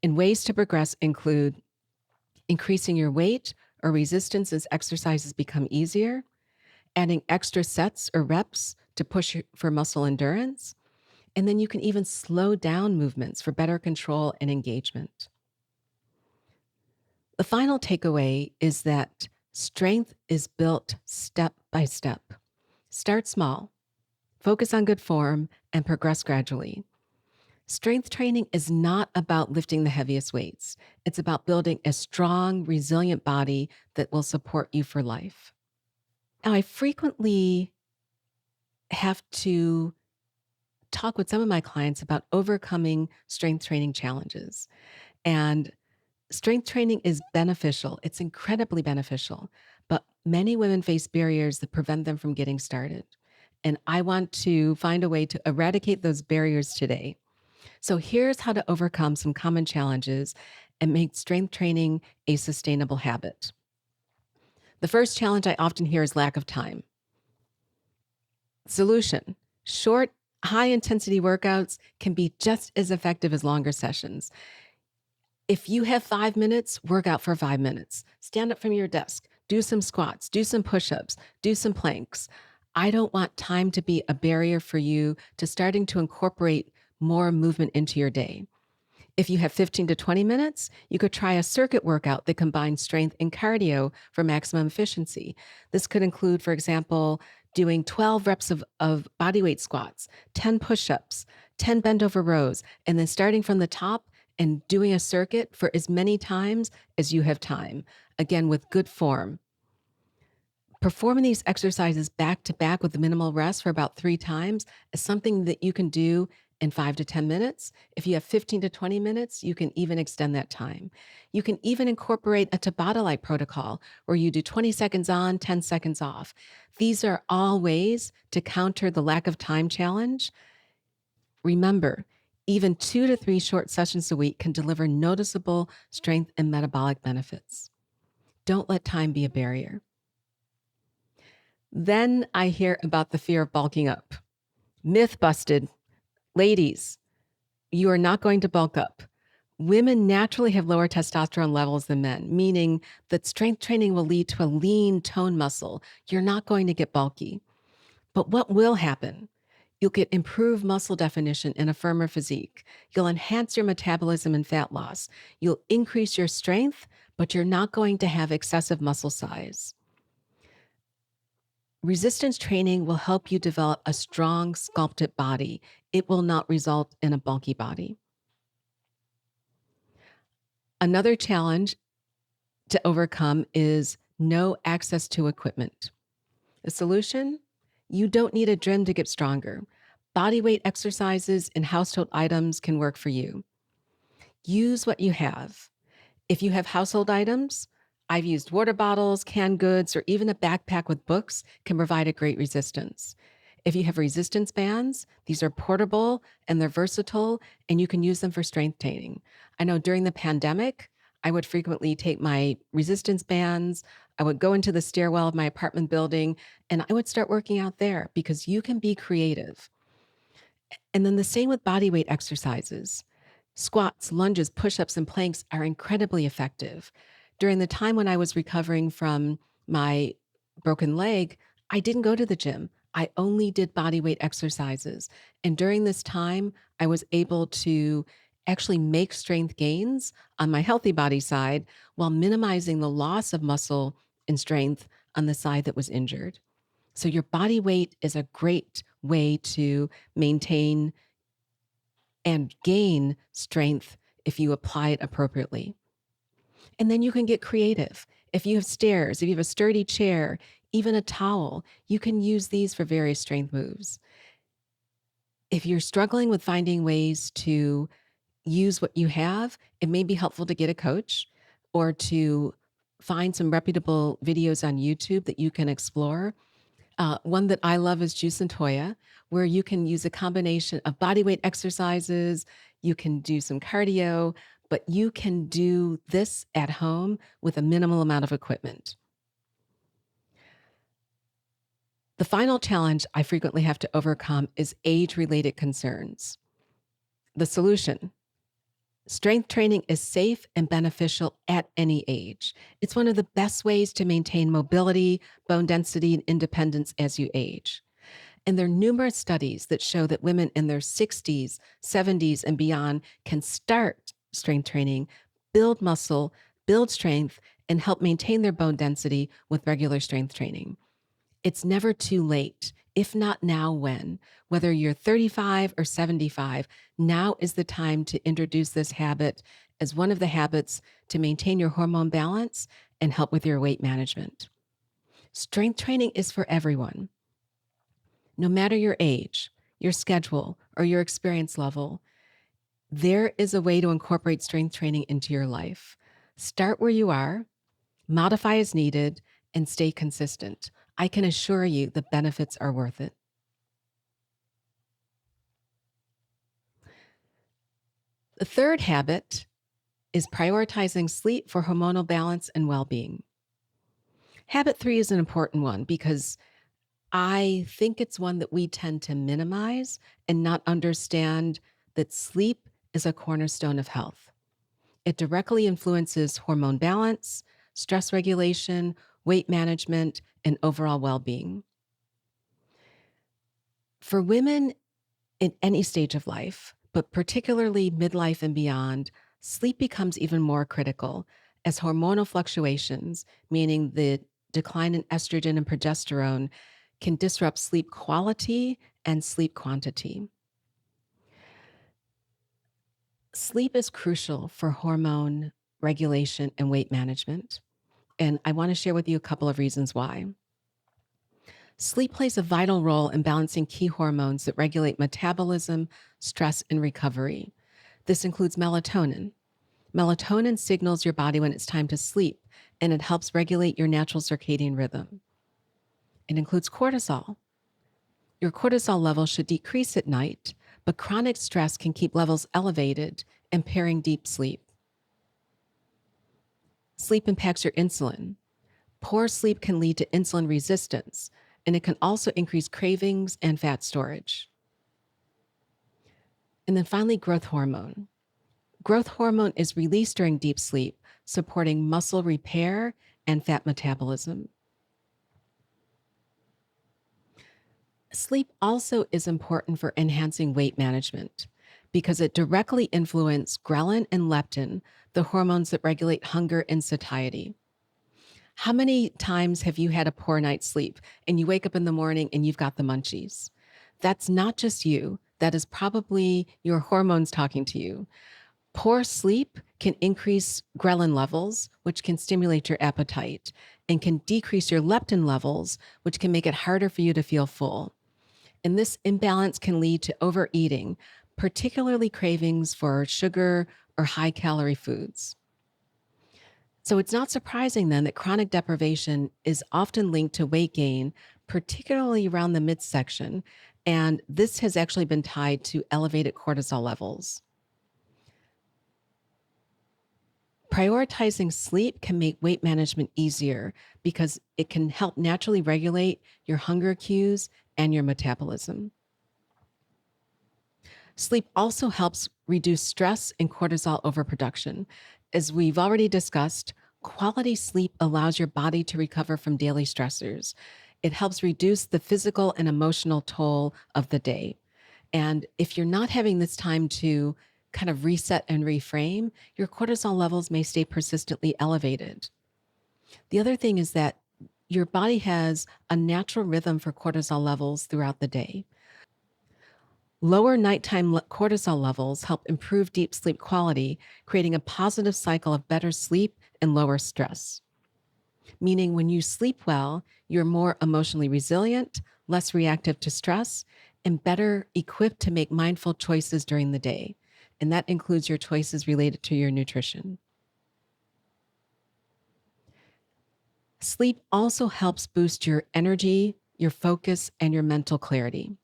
And ways to progress include increasing your weight or resistance as exercises become easier, adding extra sets or reps to push for muscle endurance, and then you can even slow down movements for better control and engagement. The final takeaway is that strength is built step by step. Start small, focus on good form, and progress gradually. Strength training is not about lifting the heaviest weights. It's about building a strong, resilient body that will support you for life. Now, I frequently have to talk with some of my clients about overcoming strength training challenges. And strength training is beneficial. It's incredibly beneficial. But many women face barriers that prevent them from getting started. And I want to find a way to eradicate those barriers today. So here's how to overcome some common challenges and make strength training a sustainable habit. The first challenge I often hear is lack of time. Solution: short, high intensity workouts can be just as effective as longer sessions. If you have 5 minutes, work out for 5 minutes. Stand up from your desk, do some squats, do some push ups, do some planks. I don't want time to be a barrier for you to starting to incorporate more movement into your day. If you have 15 to 20 minutes, you could try a circuit workout that combines strength and cardio for maximum efficiency. This could include, for example, doing 12 reps of bodyweight squats, 10 push-ups, 10 bent over rows, and then starting from the top and doing a circuit for as many times as you have time, again, with good form. Performing these exercises back to back with minimal rest for about 3 times is something that you can do in 5 to 10 minutes. If you have 15 to 20 minutes, you can even extend that time. You can even incorporate a Tabata-like protocol where you do 20 seconds on, 10 seconds off. These are all ways to counter the lack of time challenge. Remember, even 2 to 3 short sessions a week can deliver noticeable strength and metabolic benefits. Don't let time be a barrier. Then I hear about the fear of bulking up. Myth busted. Ladies, you are not going to bulk up. Women naturally have lower testosterone levels than men, meaning that strength training will lead to a lean, toned muscle. You're not going to get bulky. But what will happen? You'll get improved muscle definition and a firmer physique. You'll enhance your metabolism and fat loss. You'll increase your strength, but you're not going to have excessive muscle size. Resistance training will help you develop a strong, sculpted body. It will not result in a bulky body. Another challenge to overcome is no access to equipment. The solution? You don't need a gym to get stronger. Bodyweight exercises and household items can work for you. Use what you have. If you have household items, I've used water bottles, canned goods, or even a backpack with books can provide a great resistance. If you have resistance bands, these are portable and they're versatile, and you can use them for strength training. I know during the pandemic, I would frequently take my resistance bands. I would go into the stairwell of my apartment building and I would start working out there because you can be creative. And then the same with body weight exercises. Squats, lunges, push ups, and planks are incredibly effective. During the time when I was recovering from my broken leg, I didn't go to the gym. I only did body weight exercises. And during this time, I was able to actually make strength gains on my healthy body side while minimizing the loss of muscle and strength on the side that was injured. So, your body weight is a great way to maintain and gain strength if you apply it appropriately. And then you can get creative. If you have stairs, if you have a sturdy chair, even a towel, you can use these for various strength moves. If you're struggling with finding ways to use what you have, it may be helpful to get a coach or to find some reputable videos on YouTube that you can explore. One that I love is Juice and Toya, where you can use a combination of body weight exercises, you can do some cardio, but you can do this at home with a minimal amount of equipment. The final challenge I frequently have to overcome is age-related concerns. The solution: strength training is safe and beneficial at any age. It's one of the best ways to maintain mobility, bone density, and independence as you age. And there are numerous studies that show that women in their 60s, 70s, and beyond can start strength training, build muscle, build strength, and help maintain their bone density with regular strength training. It's never too late. If not now, when? Whether you're 35 or 75, now is the time to introduce this habit as one of the habits to maintain your hormone balance and help with your weight management. Strength training is for everyone. No matter your age, your schedule, or your experience level, there is a way to incorporate strength training into your life. Start where you are, modify as needed, and stay consistent. I can assure you the benefits are worth it. The third habit is prioritizing sleep for hormonal balance and well-being. Habit 3 is an important one because I think it's one that we tend to minimize and not understand that sleep is a cornerstone of health. It directly influences hormone balance, stress regulation, weight management, and overall well-being. For women in any stage of life, but particularly midlife and beyond, sleep becomes even more critical as hormonal fluctuations, meaning the decline in estrogen and progesterone, can disrupt sleep quality and sleep quantity. Sleep is crucial for hormone regulation and weight management. And I want to share with you a couple of reasons why. Sleep plays a vital role in balancing key hormones that regulate metabolism, stress, and recovery. This includes melatonin. Melatonin signals your body when it's time to sleep, and it helps regulate your natural circadian rhythm. It includes cortisol. Your cortisol level should decrease at night, but chronic stress can keep levels elevated, impairing deep sleep. Sleep impacts your insulin. Poor sleep can lead to insulin resistance, and it can also increase cravings and fat storage. And then finally, growth hormone. Growth hormone is released during deep sleep, supporting muscle repair and fat metabolism. Sleep also is important for enhancing weight management because it directly influences ghrelin and leptin, the hormones that regulate hunger and satiety. How many times have you had a poor night's sleep and you wake up in the morning and you've got the munchies? That's not just you. That is probably your hormones talking to you. Poor sleep can increase ghrelin levels, which can stimulate your appetite, and can decrease your leptin levels, which can make it harder for you to feel full. And this imbalance can lead to overeating, particularly cravings for sugar or high calorie foods. So it's not surprising then that chronic deprivation is often linked to weight gain, particularly around the midsection. And this has actually been tied to elevated cortisol levels. Prioritizing sleep can make weight management easier because it can help naturally regulate your hunger cues and your metabolism. Sleep also helps reduce stress and cortisol overproduction. As we've already discussed, quality sleep allows your body to recover from daily stressors. It helps reduce the physical and emotional toll of the day. And if you're not having this time to kind of reset and reframe, your cortisol levels may stay persistently elevated. The other thing is that your body has a natural rhythm for cortisol levels throughout the day. Lower nighttime cortisol levels help improve deep sleep quality, creating a positive cycle of better sleep and lower stress. Meaning, when you sleep well, you're more emotionally resilient, less reactive to stress, and better equipped to make mindful choices during the day. And that includes your choices related to your nutrition. Sleep also helps boost your energy, your focus, and your mental clarity.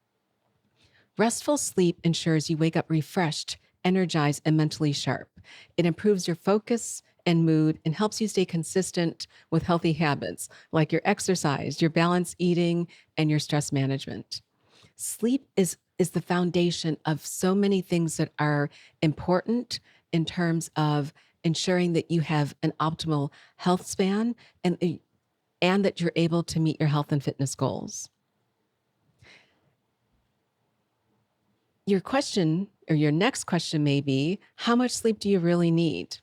Restful sleep ensures you wake up refreshed, energized, and mentally sharp. It improves your focus and mood and helps you stay consistent with healthy habits like your exercise, your balanced eating, and your stress management. Sleep is the foundation of so many things that are important in terms of ensuring that you have an optimal health span and that you're able to meet your health and fitness goals. Your question or your next question may be, how much sleep do you really need?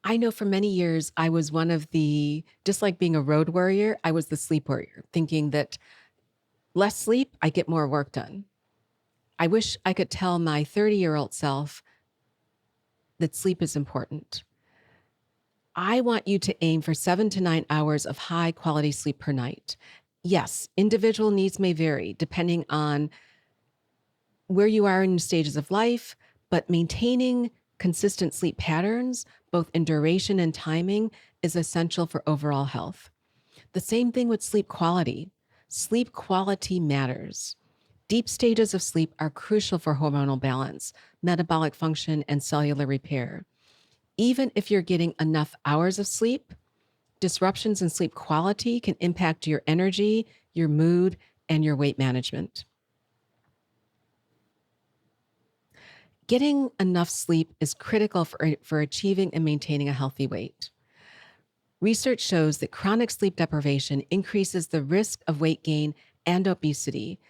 I know for many years I was one of the, just like being a road warrior, I was the sleep warrior, thinking that less sleep, I get more work done. I wish I could tell my 30-year-old self that sleep is important. I want you to aim for 7 to 9 hours of high quality sleep per night. Yes, individual needs may vary depending on where you are in stages of life, but maintaining consistent sleep patterns, both in duration and timing, is essential for overall health. The same thing with sleep quality. Sleep quality matters. Deep stages of sleep are crucial for hormonal balance, metabolic function, and cellular repair. Even if you're getting enough hours of sleep, disruptions in sleep quality can impact your energy, your mood, and your weight management. Getting enough sleep is critical for achieving and maintaining a healthy weight. Research shows that chronic sleep deprivation increases the risk of weight gain and obesity,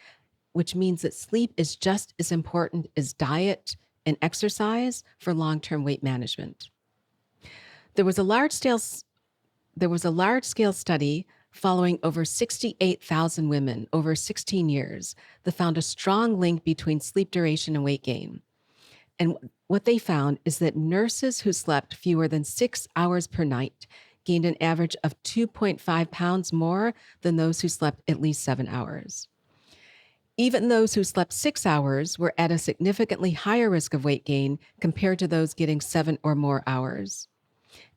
which means that sleep is just as important as diet and exercise for long-term weight management. There was a large scale study following over 68,000 women over 16 years that found a strong link between sleep duration and weight gain. And what they found is that nurses who slept fewer than 6 hours per night gained an average of 2.5 pounds more than those who slept at least 7 hours. Even those who slept 6 hours were at a significantly higher risk of weight gain compared to those getting 7 or more hours.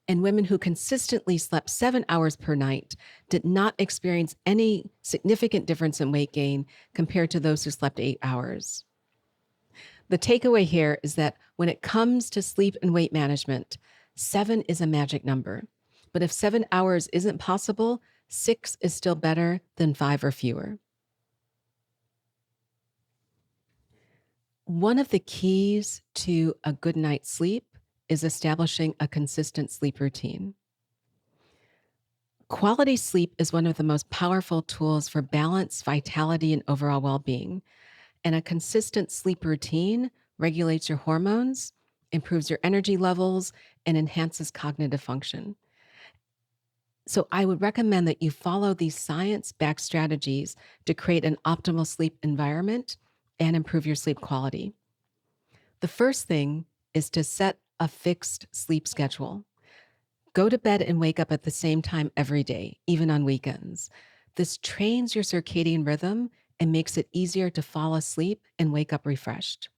And women who consistently slept 7 hours per night did not experience any significant difference in weight gain compared to those who slept 8 hours. The takeaway here is that when it comes to sleep and weight management, 7 is a magic number. But if 7 hours isn't possible, 6 is still better than 5 or fewer. One of the keys to a good night's sleep is establishing a consistent sleep routine. Quality sleep is one of the most powerful tools for balance, vitality, and overall well being. And a consistent sleep routine regulates your hormones, improves your energy levels, and enhances cognitive function. So, I would recommend that you follow these science backed strategies to create an optimal sleep environment and improve your sleep quality. The first thing is to set a fixed sleep schedule. Go to bed and wake up at the same time every day, even on weekends. This trains your circadian rhythm and makes it easier to fall asleep and wake up refreshed.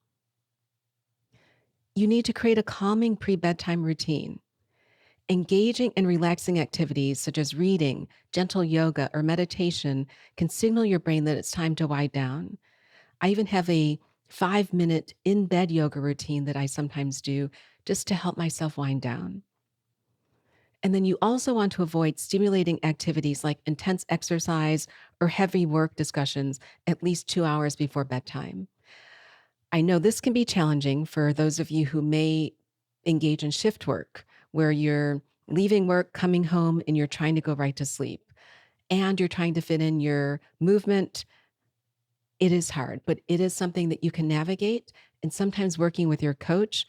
You need to create a calming pre-bedtime routine. Engaging in relaxing activities such as reading, gentle yoga, or meditation can signal your brain that it's time to wind down. I even have a 5-minute in-bed yoga routine that I sometimes do just to help myself wind down. And then you also want to avoid stimulating activities like intense exercise or heavy work discussions at least 2 hours before bedtime. I know this can be challenging for those of you who may engage in shift work, where you're leaving work, coming home, and you're trying to go right to sleep. And you're trying to fit in your movement. It is hard, but it is something that you can navigate. And sometimes working with your coach,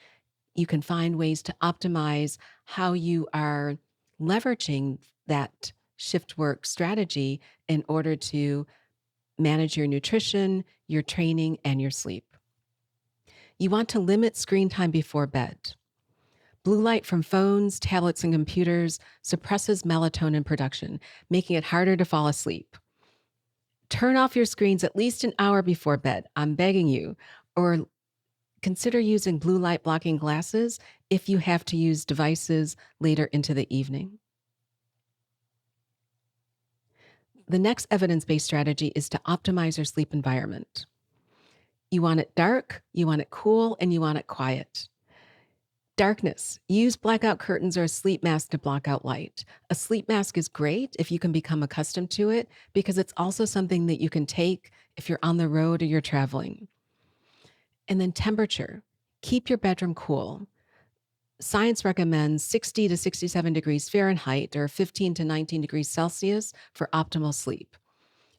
you can find ways to optimize how you are leveraging that shift work strategy in order to manage your nutrition, your training, and your sleep. You want to limit screen time before bed. Blue light from phones, tablets, and computers suppresses melatonin production, making it harder to fall asleep. Turn off your screens at least an hour before bed. I'm begging you. Or consider using blue light blocking glasses if you have to use devices later into the evening. The next evidence-based strategy is to optimize your sleep environment. You want it dark, you want it cool, and you want it quiet. Darkness. Use blackout curtains or a sleep mask to block out light. A sleep mask is great if you can become accustomed to it because it's also something that you can take if you're on the road or you're traveling. And then temperature. Keep your bedroom cool. Science recommends 60 to 67 degrees Fahrenheit or 15 to 19 degrees Celsius for optimal sleep.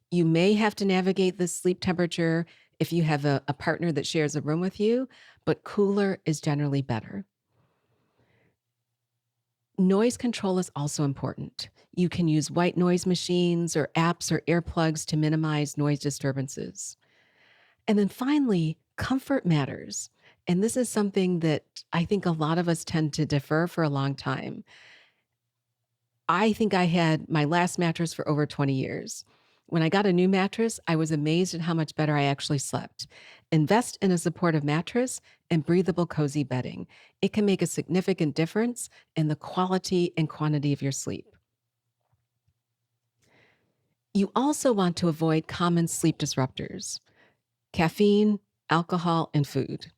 You may have to navigate this sleep temperature if you have a partner that shares a room with you, but cooler is generally better. Noise control is also important. You can use white noise machines or apps or earplugs to minimize noise disturbances. And then finally, comfort matters. And this is something that I think a lot of us tend to defer for a long time. I think I had my last mattress for over 20 years. When I got a new mattress, I was amazed at how much better I actually slept. Invest in a supportive mattress and breathable, cozy bedding. It can make a significant difference in the quality and quantity of your sleep. You also want to avoid common sleep disruptors: caffeine, alcohol, and food.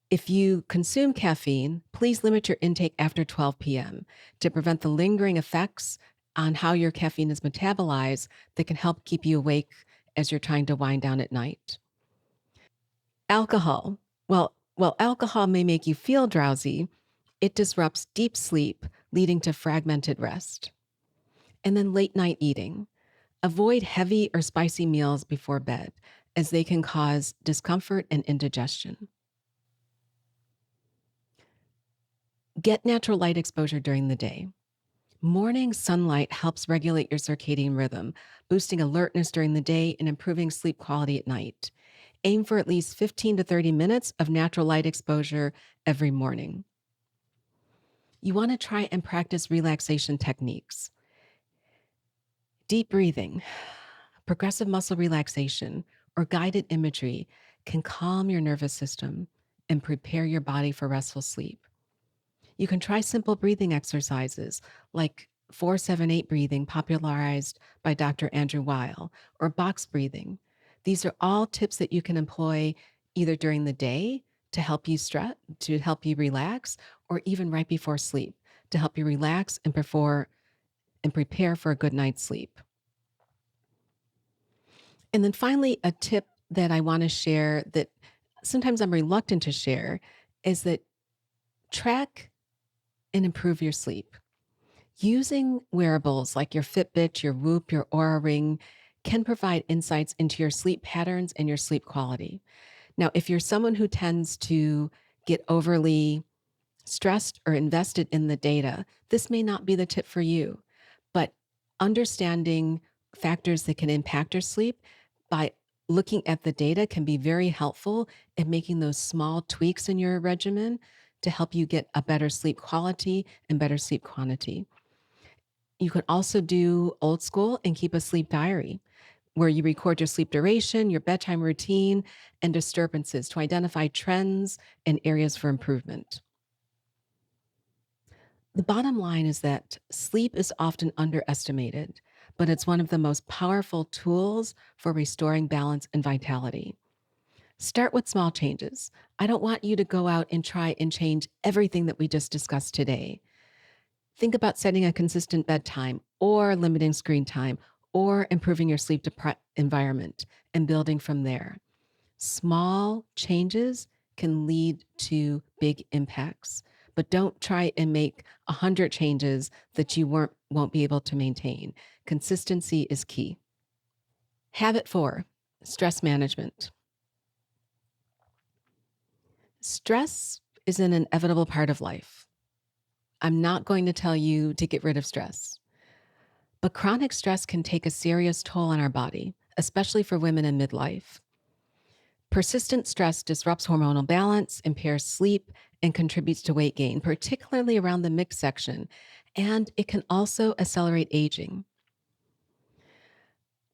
If you consume caffeine, please limit your intake after 12 p.m. to prevent the lingering effects on how your caffeine is metabolized that can help keep you awake as you're trying to wind down at night. Alcohol. While alcohol may make you feel drowsy, it disrupts deep sleep, leading to fragmented rest. And then late night eating. Avoid heavy or spicy meals before bed, as they can cause discomfort and indigestion. Get natural light exposure during the day. Morning sunlight helps regulate your circadian rhythm, boosting alertness during the day and improving sleep quality at night. Aim for at least 15 to 30 minutes of natural light exposure every morning. You want to try and practice relaxation techniques. Deep breathing, progressive muscle relaxation, or guided imagery can calm your nervous system and prepare your body for restful sleep. You can try simple breathing exercises like 478 breathing, popularized by Dr. Andrew Weil, or box breathing. These are all tips that you can employ either during the day to help you to help you relax, or even right before sleep to help you relax and prepare for a good night's sleep. And then finally, a tip that I want to share that sometimes I'm reluctant to share is that track and improve your sleep. Using wearables like your Fitbit, your Whoop, your Aura Ring can provide insights into your sleep patterns and your sleep quality. Now, if you're someone who tends to get overly stressed or invested in the data, this may not be the tip for you. But understanding factors that can impact your sleep by looking at the data can be very helpful in making those small tweaks in your regimen to help you get a better sleep quality and better sleep quantity. You can also do old school and keep a sleep diary where you record your sleep duration, your bedtime routine, and disturbances to identify trends and areas for improvement. The bottom line is that sleep is often underestimated, but it's one of the most powerful tools for restoring balance and vitality. Start with small changes. I don't want you to go out and try and change everything that we just discussed today. Think about setting a consistent bedtime or limiting screen time or improving your environment and building from there. Small changes can lead to big impacts, but don't try and make 100 changes that you won't be able to maintain. Consistency is key. Habit 4, stress management. Stress is an inevitable part of life. I'm not going to tell you to get rid of stress, but chronic stress can take a serious toll on our body, especially for women in midlife. Persistent stress disrupts hormonal balance, impairs sleep, and contributes to weight gain, particularly around the midsection, and it can also accelerate aging.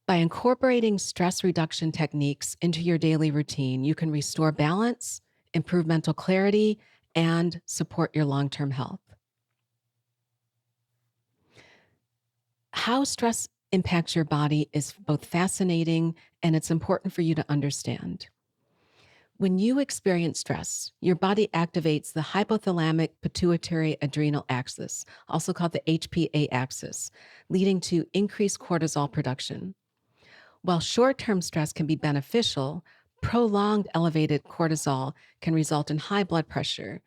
By incorporating stress reduction techniques into your daily routine, you can restore balance, improve mental clarity, and support your long-term health. How stress impacts your body is both fascinating and it's important for you to understand. When you experience stress, your body activates the hypothalamic pituitary adrenal axis, also called the HPA axis, leading to increased cortisol production. While short-term stress can be beneficial, prolonged elevated cortisol can result in high blood pressure,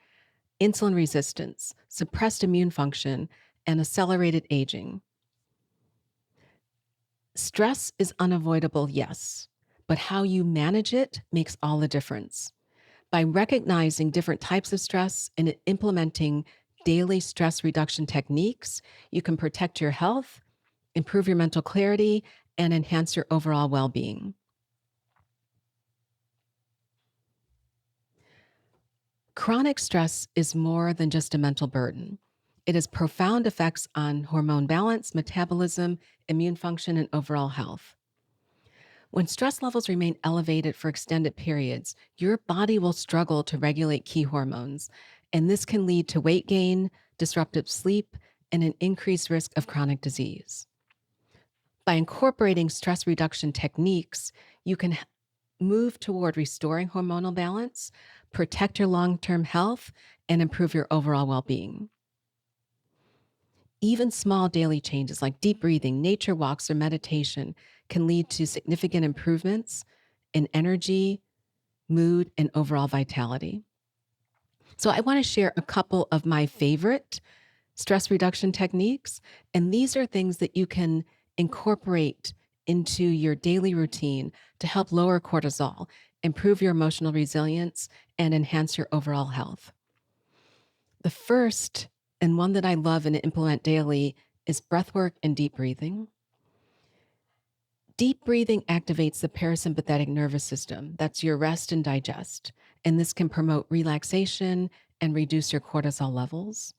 insulin resistance, suppressed immune function, and accelerated aging. Stress is unavoidable, yes, but how you manage it makes all the difference. By recognizing different types of stress and implementing daily stress reduction techniques, you can protect your health, improve your mental clarity, and enhance your overall well-being. Chronic stress is more than just a mental burden. It has profound effects on hormone balance, metabolism, immune function, and overall health. When stress levels remain elevated for extended periods, your body will struggle to regulate key hormones, and this can lead to weight gain, disruptive sleep, and an increased risk of chronic disease. By incorporating stress reduction techniques, you can move toward restoring hormonal balance, protect your long-term health, and improve your overall well-being. Even small daily changes like deep breathing, nature walks, or meditation can lead to significant improvements in energy, mood, and overall vitality. So, I want to share a couple of my favorite stress reduction techniques. And these are things that you can incorporate into your daily routine to help lower cortisol, improve your emotional resilience, and enhance your overall health. The first, and one that I love and implement daily, is breathwork and deep breathing. Deep breathing activates the parasympathetic nervous system. That's your rest and digest. And this can promote relaxation and reduce your cortisol levels.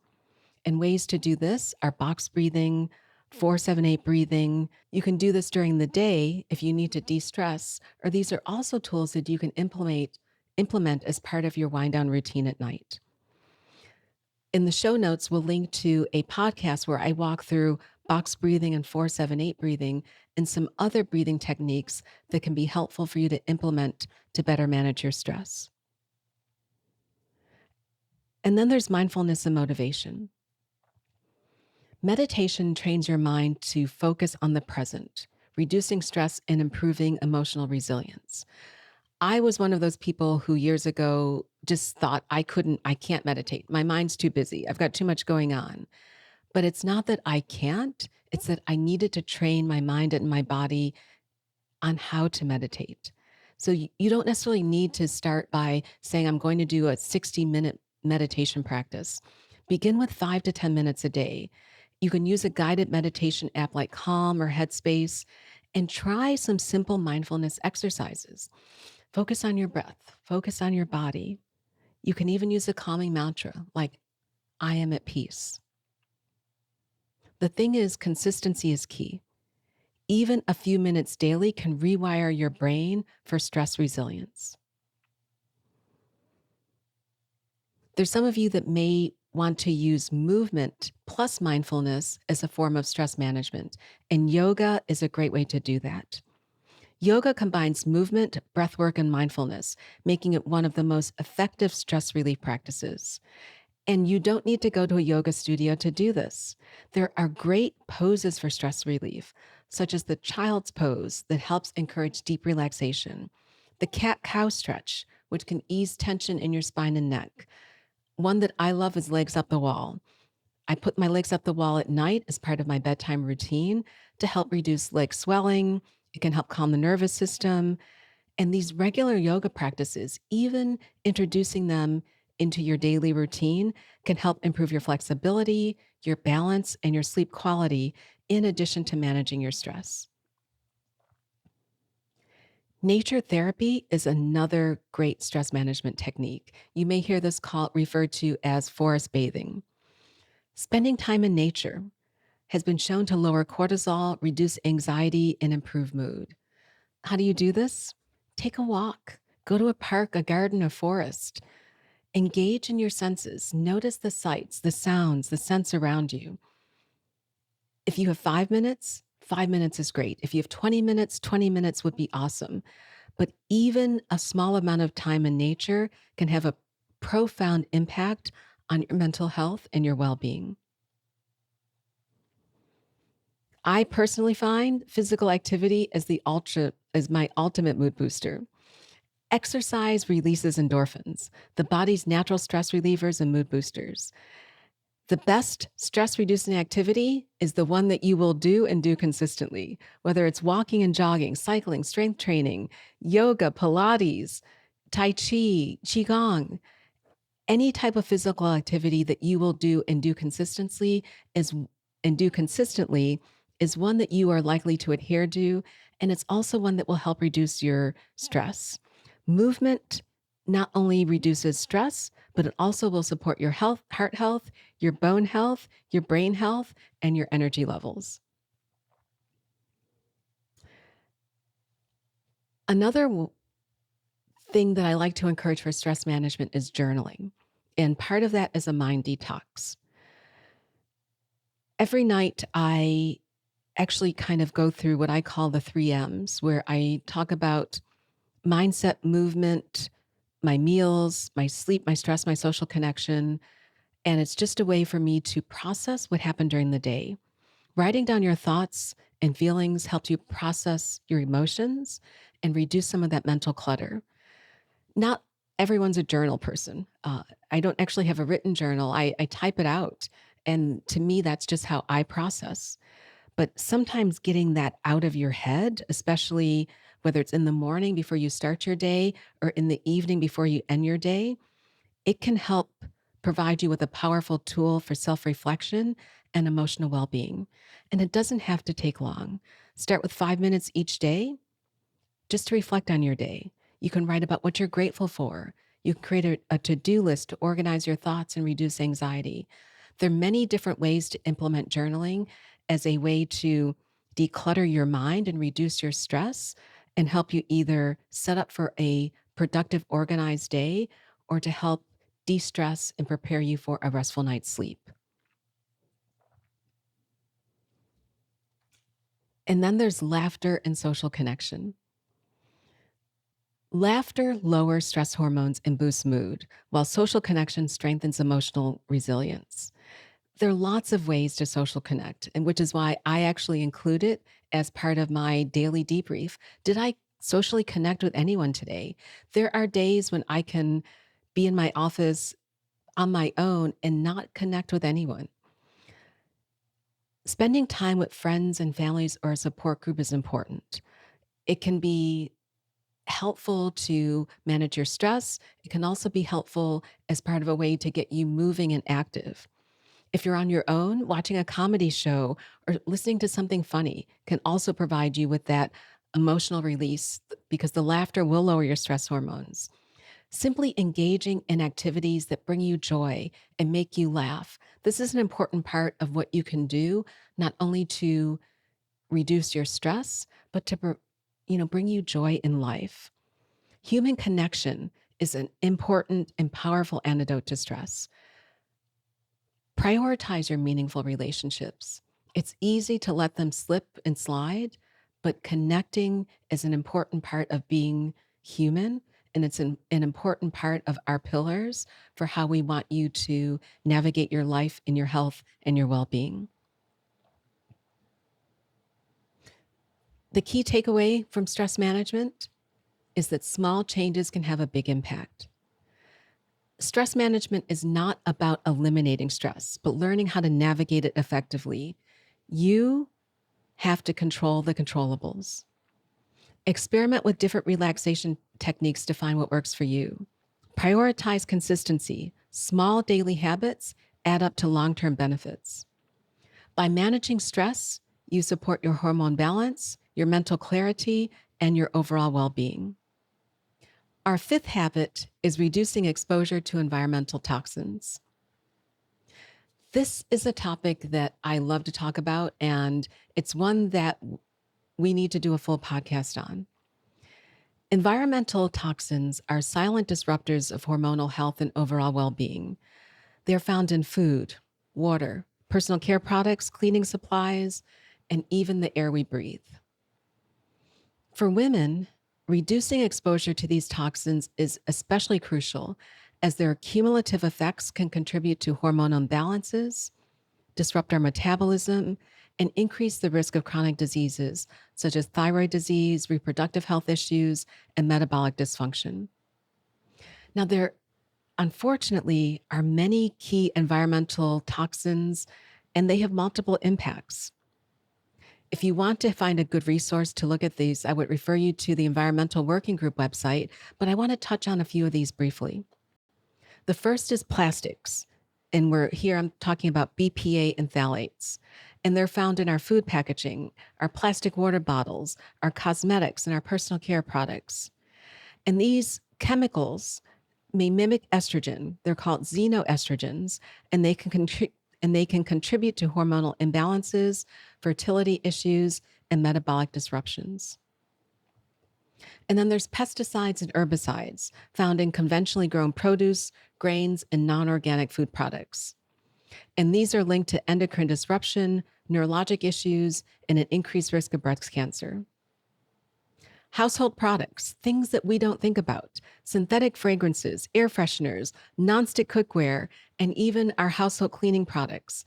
And ways to do this are box breathing, 478 breathing. You can do this during the day if you need to de-stress, or these are also tools that you can implement as part of your wind down routine at night. In the show notes, we'll link to a podcast where I walk through box breathing and 478 breathing and some other breathing techniques that can be helpful for you to implement to better manage your stress. And then there's mindfulness and motivation. Meditation trains your mind to focus on the present, reducing stress and improving emotional resilience. I was one of those people who years ago just thought I can't meditate. My mind's too busy. I've got too much going on. But it's not that I can't, it's that I needed to train my mind and my body on how to meditate. So you don't necessarily need to start by saying, I'm going to do a 60-minute meditation practice. Begin with 5 to 10 minutes a day. You can use a guided meditation app like Calm or Headspace and try some simple mindfulness exercises. Focus on your breath, focus on your body. You can even use a calming mantra like, I am at peace. The thing is, consistency is key. Even a few minutes daily can rewire your brain for stress resilience. There's some of you that may want to use movement plus mindfulness as a form of stress management, and yoga is a great way to do that. Yoga combines movement, breathwork, and mindfulness, making it one of the most effective stress relief practices. And you don't need to go to a yoga studio to do this. There are great poses for stress relief, such as the child's pose that helps encourage deep relaxation, the cat-cow stretch, which can ease tension in your spine and neck. One that I love is legs up the wall. I put my legs up the wall at night as part of my bedtime routine to help reduce leg swelling. It can help calm the nervous system. And these regular yoga practices, even introducing them into your daily routine, can help improve your flexibility, your balance, and your sleep quality, in addition to managing your stress. Nature therapy is another great stress management technique. You may hear this referred to as forest bathing. Spending time in nature has been shown to lower cortisol, reduce anxiety, and improve mood. How do you do this? Take a walk, go to a park, a garden, a forest. Engage in your senses. Notice the sights, the sounds, the scents around you. If you have 5 minutes is great. If you have 20 minutes would be awesome. But even a small amount of time in nature can have a profound impact on your mental health and your well-being. I personally find physical activity as my ultimate mood booster. Exercise releases endorphins, the body's natural stress relievers and mood boosters. The best stress reducing activity is the one that you will do and do consistently, whether it's walking and jogging, cycling, strength training, yoga, Pilates, Tai Chi, Qigong. Any type of physical activity that you will do and do consistently is one that you are likely to adhere to, and it's also one that will help reduce your stress. Movement not only reduces stress, but it also will support your health, heart health, your bone health, your brain health, and your energy levels. Another thing that I like to encourage for stress management is journaling. And part of that is a mind detox. Every night, I actually kind of go through what I call the 3 M's, where I talk about mindset, movement, my meals, my sleep, my stress, my social connection. And it's just a way for me to process what happened during the day. Writing down your thoughts and feelings helps you process your emotions and reduce some of that mental clutter. Not everyone's a journal person. I don't actually have a written journal. I type it out. And to me, that's just how I process. But sometimes getting that out of your head, especially whether it's in the morning before you start your day or in the evening before you end your day, it can help provide you with a powerful tool for self-reflection and emotional well-being. And it doesn't have to take long. Start with 5 minutes each day just to reflect on your day. You can write about what you're grateful for. You can create a to-do list to organize your thoughts and reduce anxiety. There are many different ways to implement journaling as a way to declutter your mind and reduce your stress and help you either set up for a productive, organized day or to help de stress and prepare you for a restful night's sleep. And then there's laughter and social connection. Laughter lowers stress hormones and boosts mood, while social connection strengthens emotional resilience. There are lots of ways to social connect, and which is why I actually include it as part of my daily debrief. Did I socially connect with anyone today? There are days when I can be in my office on my own and not connect with anyone. Spending time with friends and families or a support group is important. It can be helpful to manage your stress. It can also be helpful as part of a way to get you moving and active. If you're on your own, watching a comedy show or listening to something funny can also provide you with that emotional release because the laughter will lower your stress hormones. Simply engaging in activities that bring you joy and make you laugh. This is an important part of what you can do, not only to reduce your stress, but to bring you joy in life. Human connection is an important and powerful antidote to stress. Prioritize your meaningful relationships. It's easy to let them slip and slide, but connecting is an important part of being human. And it's an important part of our pillars for how we want you to navigate your life and your health and your well being. The key takeaway from stress management is that small changes can have a big impact. Stress management is not about eliminating stress, but learning how to navigate it effectively. You have to control the controllables. Experiment with different relaxation techniques to find what works for you. Prioritize consistency. Small daily habits add up to long term benefits. By managing stress, you support your hormone balance, your mental clarity, and your overall well being. Our fifth habit is reducing exposure to environmental toxins. This is a topic that I love to talk about, and it's one that we need to do a full podcast on. Environmental toxins are silent disruptors of hormonal health and overall well being. They're found in food, water, personal care products, cleaning supplies, and even the air we breathe. For women, reducing exposure to these toxins is especially crucial as their cumulative effects can contribute to hormonal imbalances, disrupt our metabolism, and increase the risk of chronic diseases such as thyroid disease, reproductive health issues, and metabolic dysfunction. Now, there unfortunately are many key environmental toxins, and they have multiple impacts. If you want to find a good resource to look at these, I would refer you to the Environmental Working Group website, but I want to touch on a few of these briefly. The first is plastics, and I'm talking about BPA and phthalates, and they're found in our food packaging, our plastic water bottles, our cosmetics, and our personal care products. And these chemicals may mimic estrogen. They're called xenoestrogens, and they can contribute to hormonal imbalances, fertility issues, and metabolic disruptions. And then there's pesticides and herbicides found in conventionally grown produce, grains, and non-organic food products. And these are linked to endocrine disruption, neurologic issues, and an increased risk of breast cancer. Household products, things that we don't think about, synthetic fragrances, air fresheners, nonstick cookware, and even our household cleaning products.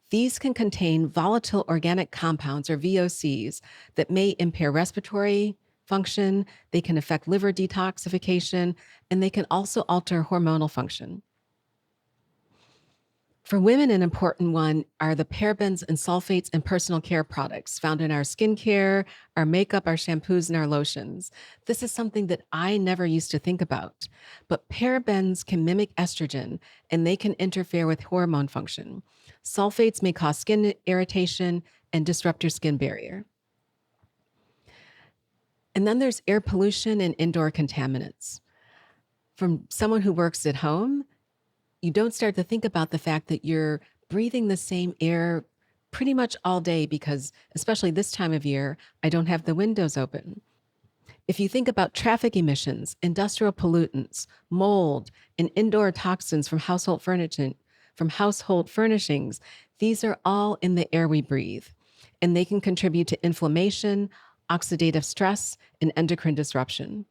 These can contain volatile organic compounds or VOCs that may impair respiratory function, they can affect liver detoxification, and they can also alter hormonal function. For women, an important one are the parabens and sulfates in personal care products found in our skincare, our makeup, our shampoos, and our lotions. This is something that I never used to think about, but parabens can mimic estrogen and they can interfere with hormone function. Sulfates may cause skin irritation and disrupt your skin barrier. And then there's air pollution and indoor contaminants. From someone who works at home, you don't start to think about the fact that you're breathing the same air pretty much all day because, especially this time of year, I don't have the windows open. If you think about traffic emissions, industrial pollutants, mold, and indoor toxins from household furnishings, these are all in the air we breathe, and they can contribute to inflammation, oxidative stress, and endocrine disruption.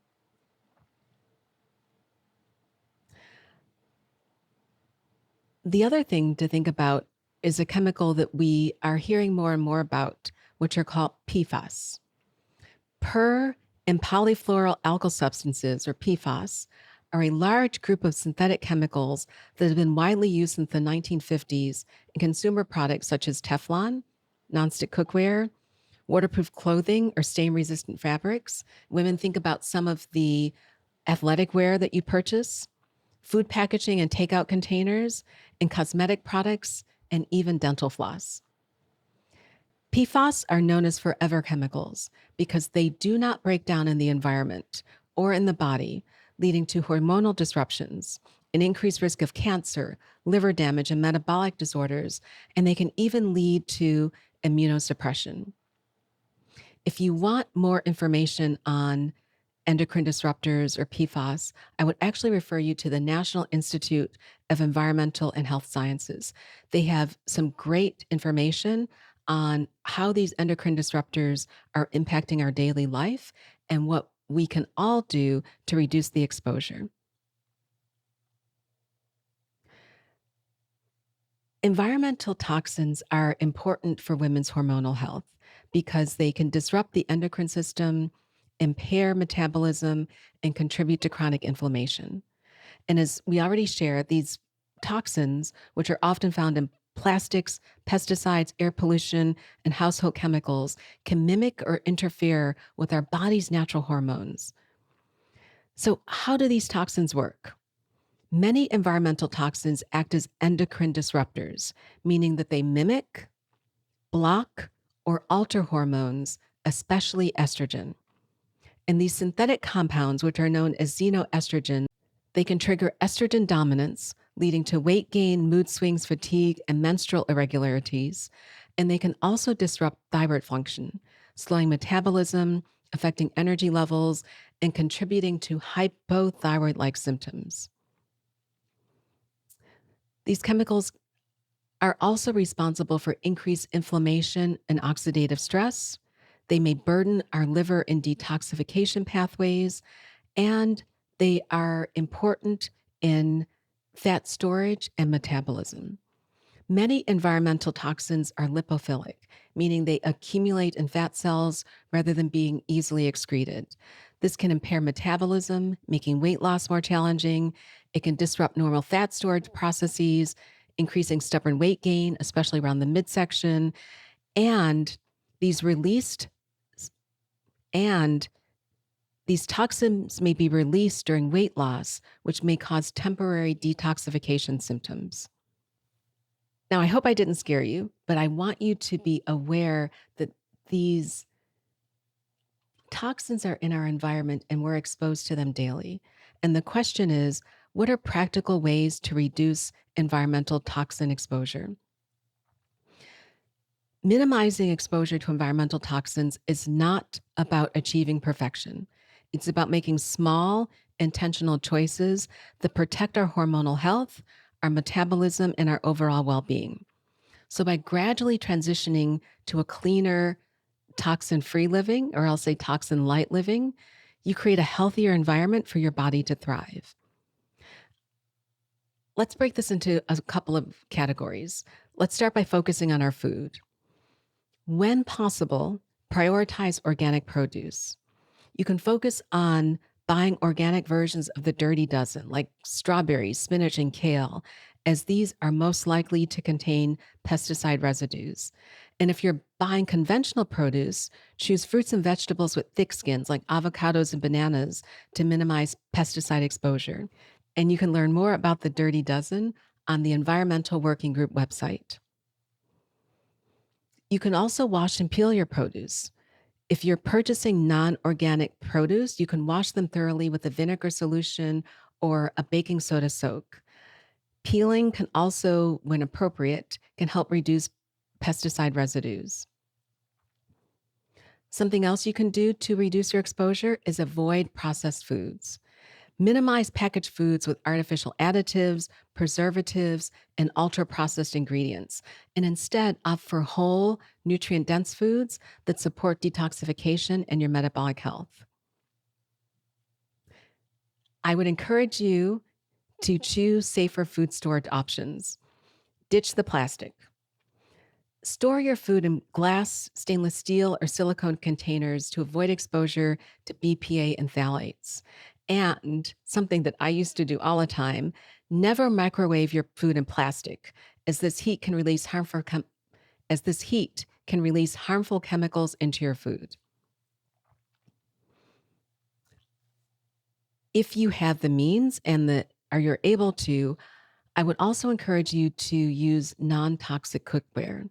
The other thing to think about is a chemical that we are hearing more and more about, which are called PFAS. Per and polyfluoral alkyl substances, or PFAS, are a large group of synthetic chemicals that have been widely used since the 1950s in consumer products such as Teflon, nonstick cookware, waterproof clothing, or stain-resistant fabrics. Women, think about some of the athletic wear that you purchase, food packaging and takeout containers, and cosmetic products, and even dental floss. PFAS are known as forever chemicals because they do not break down in the environment or in the body, leading to hormonal disruptions, an increased risk of cancer, liver damage, and metabolic disorders, and they can even lead to immunosuppression. If you want more information on endocrine disruptors or PFAS, I would actually refer you to the National Institute of Environmental and Health Sciences. They have some great information on how these endocrine disruptors are impacting our daily life and what we can all do to reduce the exposure. Environmental toxins are important for women's hormonal health because they can disrupt the endocrine system, impair metabolism, and contribute to chronic inflammation. And as we already shared, these toxins, which are often found in plastics, pesticides, air pollution, and household chemicals, can mimic or interfere with our body's natural hormones. So, how do these toxins work? Many environmental toxins act as endocrine disruptors, meaning that they mimic, block, or alter hormones, especially estrogen. And these synthetic compounds, which are known as xenoestrogen, they can trigger estrogen dominance, leading to weight gain, mood swings, fatigue, and menstrual irregularities. And they can also disrupt thyroid function, slowing metabolism, affecting energy levels, and contributing to hypothyroid like symptoms. These chemicals are also responsible for increased inflammation and oxidative stress. They may burden our liver and detoxification pathways, and they are important in fat storage and metabolism. Many environmental toxins are lipophilic, meaning they accumulate in fat cells rather than being easily excreted. This can impair metabolism, making weight loss more challenging. It can disrupt normal fat storage processes, increasing stubborn weight gain, especially around the midsection. And these released and these toxins may be released during weight loss, which may cause temporary detoxification symptoms. Now, I hope I didn't scare you, but I want you to be aware that these toxins are in our environment and we're exposed to them daily. And the question is, what are practical ways to reduce environmental toxin exposure? Minimizing exposure to environmental toxins is not about achieving perfection. It's about making small, intentional choices that protect our hormonal health, our metabolism, and our overall well being. So, by gradually transitioning to a cleaner, toxin free living, or I'll say toxin light living, you create a healthier environment for your body to thrive. Let's break this into a couple of categories. Let's start by focusing on our food. When possible, prioritize organic produce. You can focus on buying organic versions of the dirty dozen, like strawberries, spinach, and kale, as these are most likely to contain pesticide residues. And if you're buying conventional produce, choose fruits and vegetables with thick skins, like avocados and bananas, to minimize pesticide exposure. And you can learn more about the Dirty Dozen on the Environmental Working Group website. You can also wash and peel your produce. If you're purchasing non-organic produce, you can wash them thoroughly with a vinegar solution or a baking soda soak. Peeling can also, when appropriate, can help reduce pesticide residues. Something else you can do to reduce your exposure is avoid processed foods. Minimize packaged foods with artificial additives, preservatives, and ultra processed ingredients, and instead opt for whole, nutrient dense foods that support detoxification and your metabolic health. I would encourage you to choose safer food storage options. Ditch the plastic. Store your food in glass, stainless steel, or silicone containers to avoid exposure to BPA and phthalates. And something that I used to do all the time, never microwave your food in plastic, as this heat can release harmful chemicals into your food. If you have the means or you're able to, I would also encourage you to use non-toxic cookware.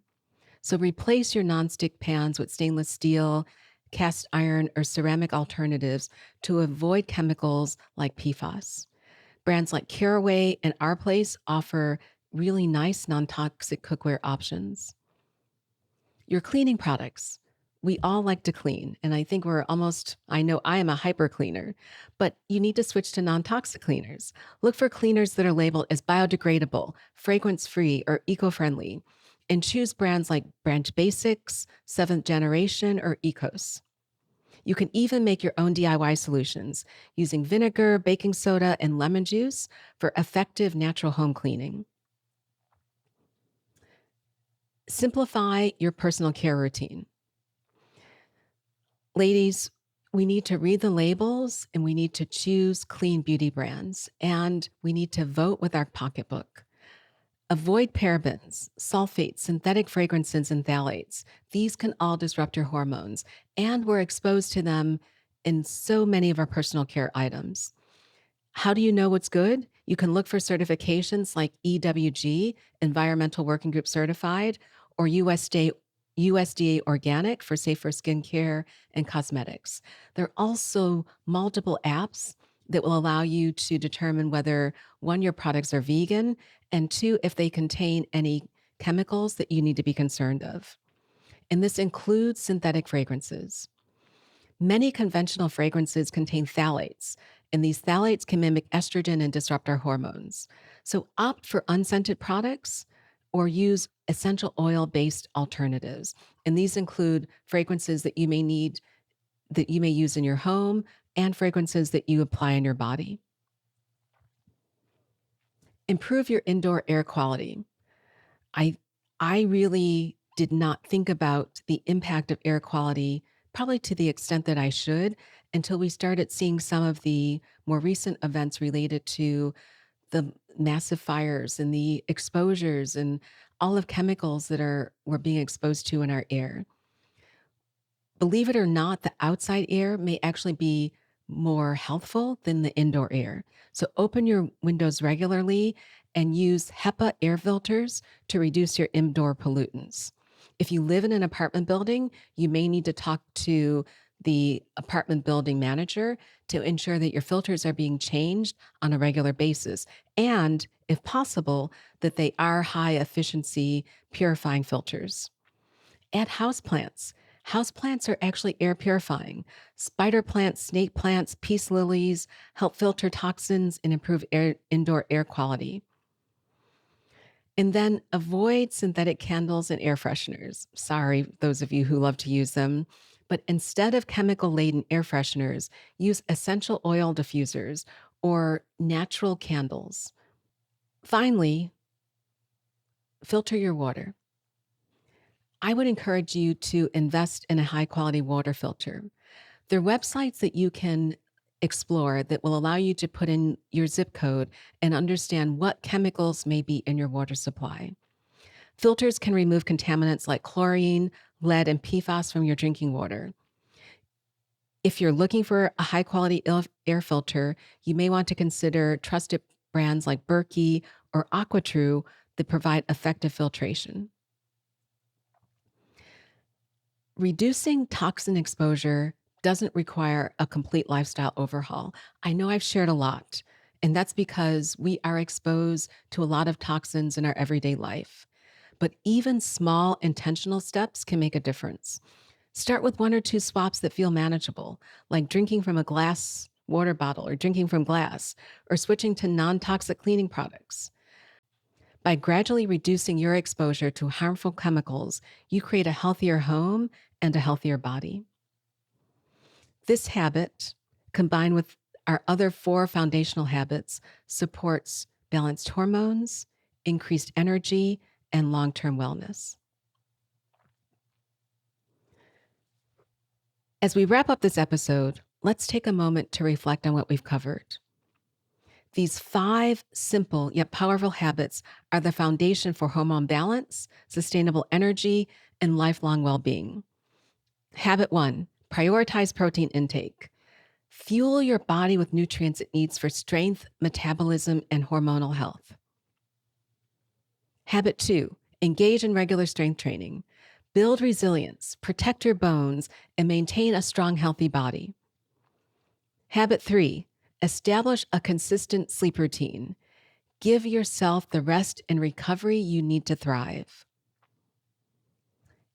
So replace your nonstick pans with stainless steel, cast iron, or ceramic alternatives to avoid chemicals like PFAS. Brands like Caraway and Our Place offer really nice non-toxic cookware options. Your cleaning products. We all like to clean, and I know I am a hyper cleaner, but you need to switch to non toxic cleaners. Look for cleaners that are labeled as biodegradable, fragrance free, or eco friendly, and choose brands like Branch Basics, Seventh Generation, or Ecos. You can even make your own DIY solutions using vinegar, baking soda, and lemon juice for effective natural home cleaning. Simplify your personal care routine. Ladies, we need to read the labels and we need to choose clean beauty brands and we need to vote with our pocketbook. Avoid parabens, sulfates, synthetic fragrances, and phthalates. These can all disrupt your hormones, and we're exposed to them in so many of our personal care items. How do you know what's good? You can look for certifications like EWG, Environmental Working Group Certified, or USDA Organic for safer skincare and cosmetics. There are also multiple apps that will allow you to determine whether one, your products are vegan, and two, if they contain any chemicals that you need to be concerned of. And this includes synthetic fragrances. Many conventional fragrances contain phthalates, and these phthalates can mimic estrogen and disrupt our hormones. So opt for unscented products or use essential oil based alternatives. And these include fragrances that you may use in your home and fragrances that you apply in your body. Improve your indoor air quality. I I really did not think about the impact of air quality probably to the extent that I should until we started seeing some of the more recent events related to the massive fires and the exposures and all of chemicals that we're being exposed to in our air. Believe it or not, the outside air may actually be more healthful than the indoor air. So open your windows regularly and use HEPA air filters to reduce your indoor pollutants. If you live in an apartment building, you may need to talk to the apartment building manager to ensure that your filters are being changed on a regular basis. And if possible, that they are high efficiency purifying filters. Add houseplants. Houseplants are actually air purifying. Spider plants, snake plants, peace lilies help filter toxins and improve indoor air quality. And then avoid synthetic candles and air fresheners. Sorry, those of you who love to use them. But instead of chemical laden air fresheners, use essential oil diffusers or natural candles. Finally, filter your water. I would encourage you to invest in a high quality water filter. There are websites that you can explore that will allow you to put in your zip code and understand what chemicals may be in your water supply. Filters can remove contaminants like chlorine, lead, and PFAS from your drinking water. If you're looking for a high quality air filter, you may want to consider trusted brands like Berkey or AquaTrue that provide effective filtration. Reducing toxin exposure doesn't require a complete lifestyle overhaul. I know I've shared a lot, And that's because we are exposed to a lot of toxins in our everyday life. But even small intentional steps can make a difference. Start with one or two swaps that feel manageable, like drinking from a glass water bottle or drinking from glass, or switching to non toxic cleaning products. By gradually reducing your exposure to harmful chemicals, you create a healthier home and a healthier body. This habit, combined with our other 4 foundational habits, supports balanced hormones, increased energy, and long term wellness. As we wrap up this episode, let's take a moment to reflect on what we've covered. These 5 simple yet powerful habits are the foundation for hormone balance, sustainable energy, and lifelong well being. Habit 1, prioritize protein intake. Fuel your body with nutrients it needs for strength, metabolism, and hormonal health. Habit 2, engage in regular strength training. Build resilience, protect your bones, and maintain a strong, healthy body. Habit 3, establish a consistent sleep routine. Give yourself the rest and recovery you need to thrive.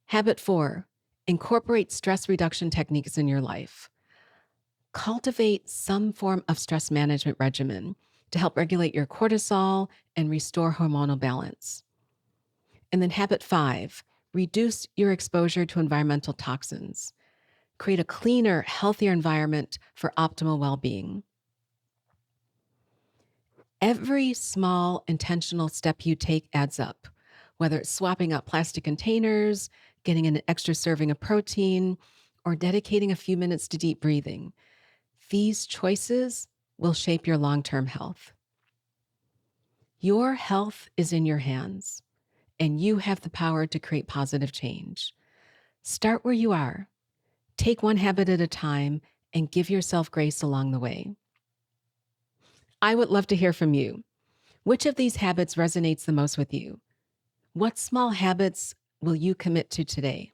Habit 4, incorporate stress reduction techniques in your life. Cultivate some form of stress management regimen to help regulate your cortisol and restore hormonal balance. And then habit 5, reduce your exposure to environmental toxins. Create a cleaner, healthier environment for optimal well-being. Every small intentional step you take adds up, whether it's swapping out plastic containers, getting an extra serving of protein, or dedicating a few minutes to deep breathing. These choices will shape your long-term health. Your health is in your hands, and you have the power to create positive change. Start where you are. Take one habit at a time and give yourself grace along the way. I would love to hear from you. Which of these habits resonates the most with you? What small habits will you commit to today?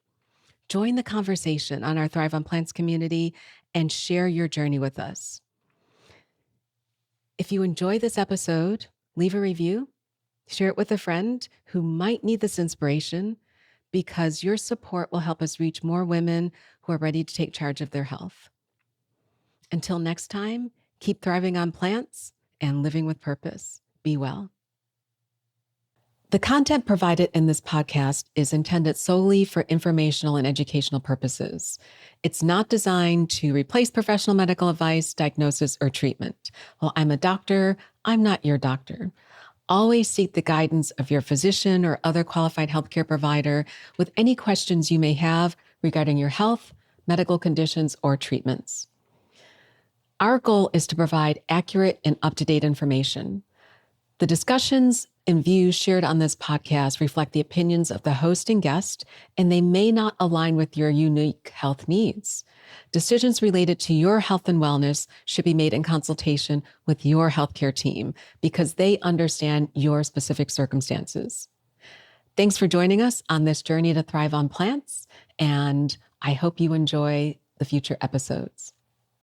Join the conversation on our Thrive on Plants community and share your journey with us. If you enjoy this episode, leave a review, share it with a friend who might need this inspiration, because your support will help us reach more women who are ready to take charge of their health. Until next time, keep thriving on plants and living with purpose. Be well. The content provided in this podcast is intended solely for informational and educational purposes. It's not designed to replace professional medical advice, diagnosis, or treatment. While I'm a doctor, I'm not your doctor. Always seek the guidance of your physician or other qualified healthcare provider with any questions you may have regarding your health, medical conditions, or treatments. Our goal is to provide accurate and up-to-date information. The discussions and views shared on this podcast reflect the opinions of the host and guest, and they may not align with your unique health needs. Decisions related to your health and wellness should be made in consultation with your healthcare team because they understand your specific circumstances. Thanks for joining us on this journey to thrive on plants, and I hope you enjoy the future episodes.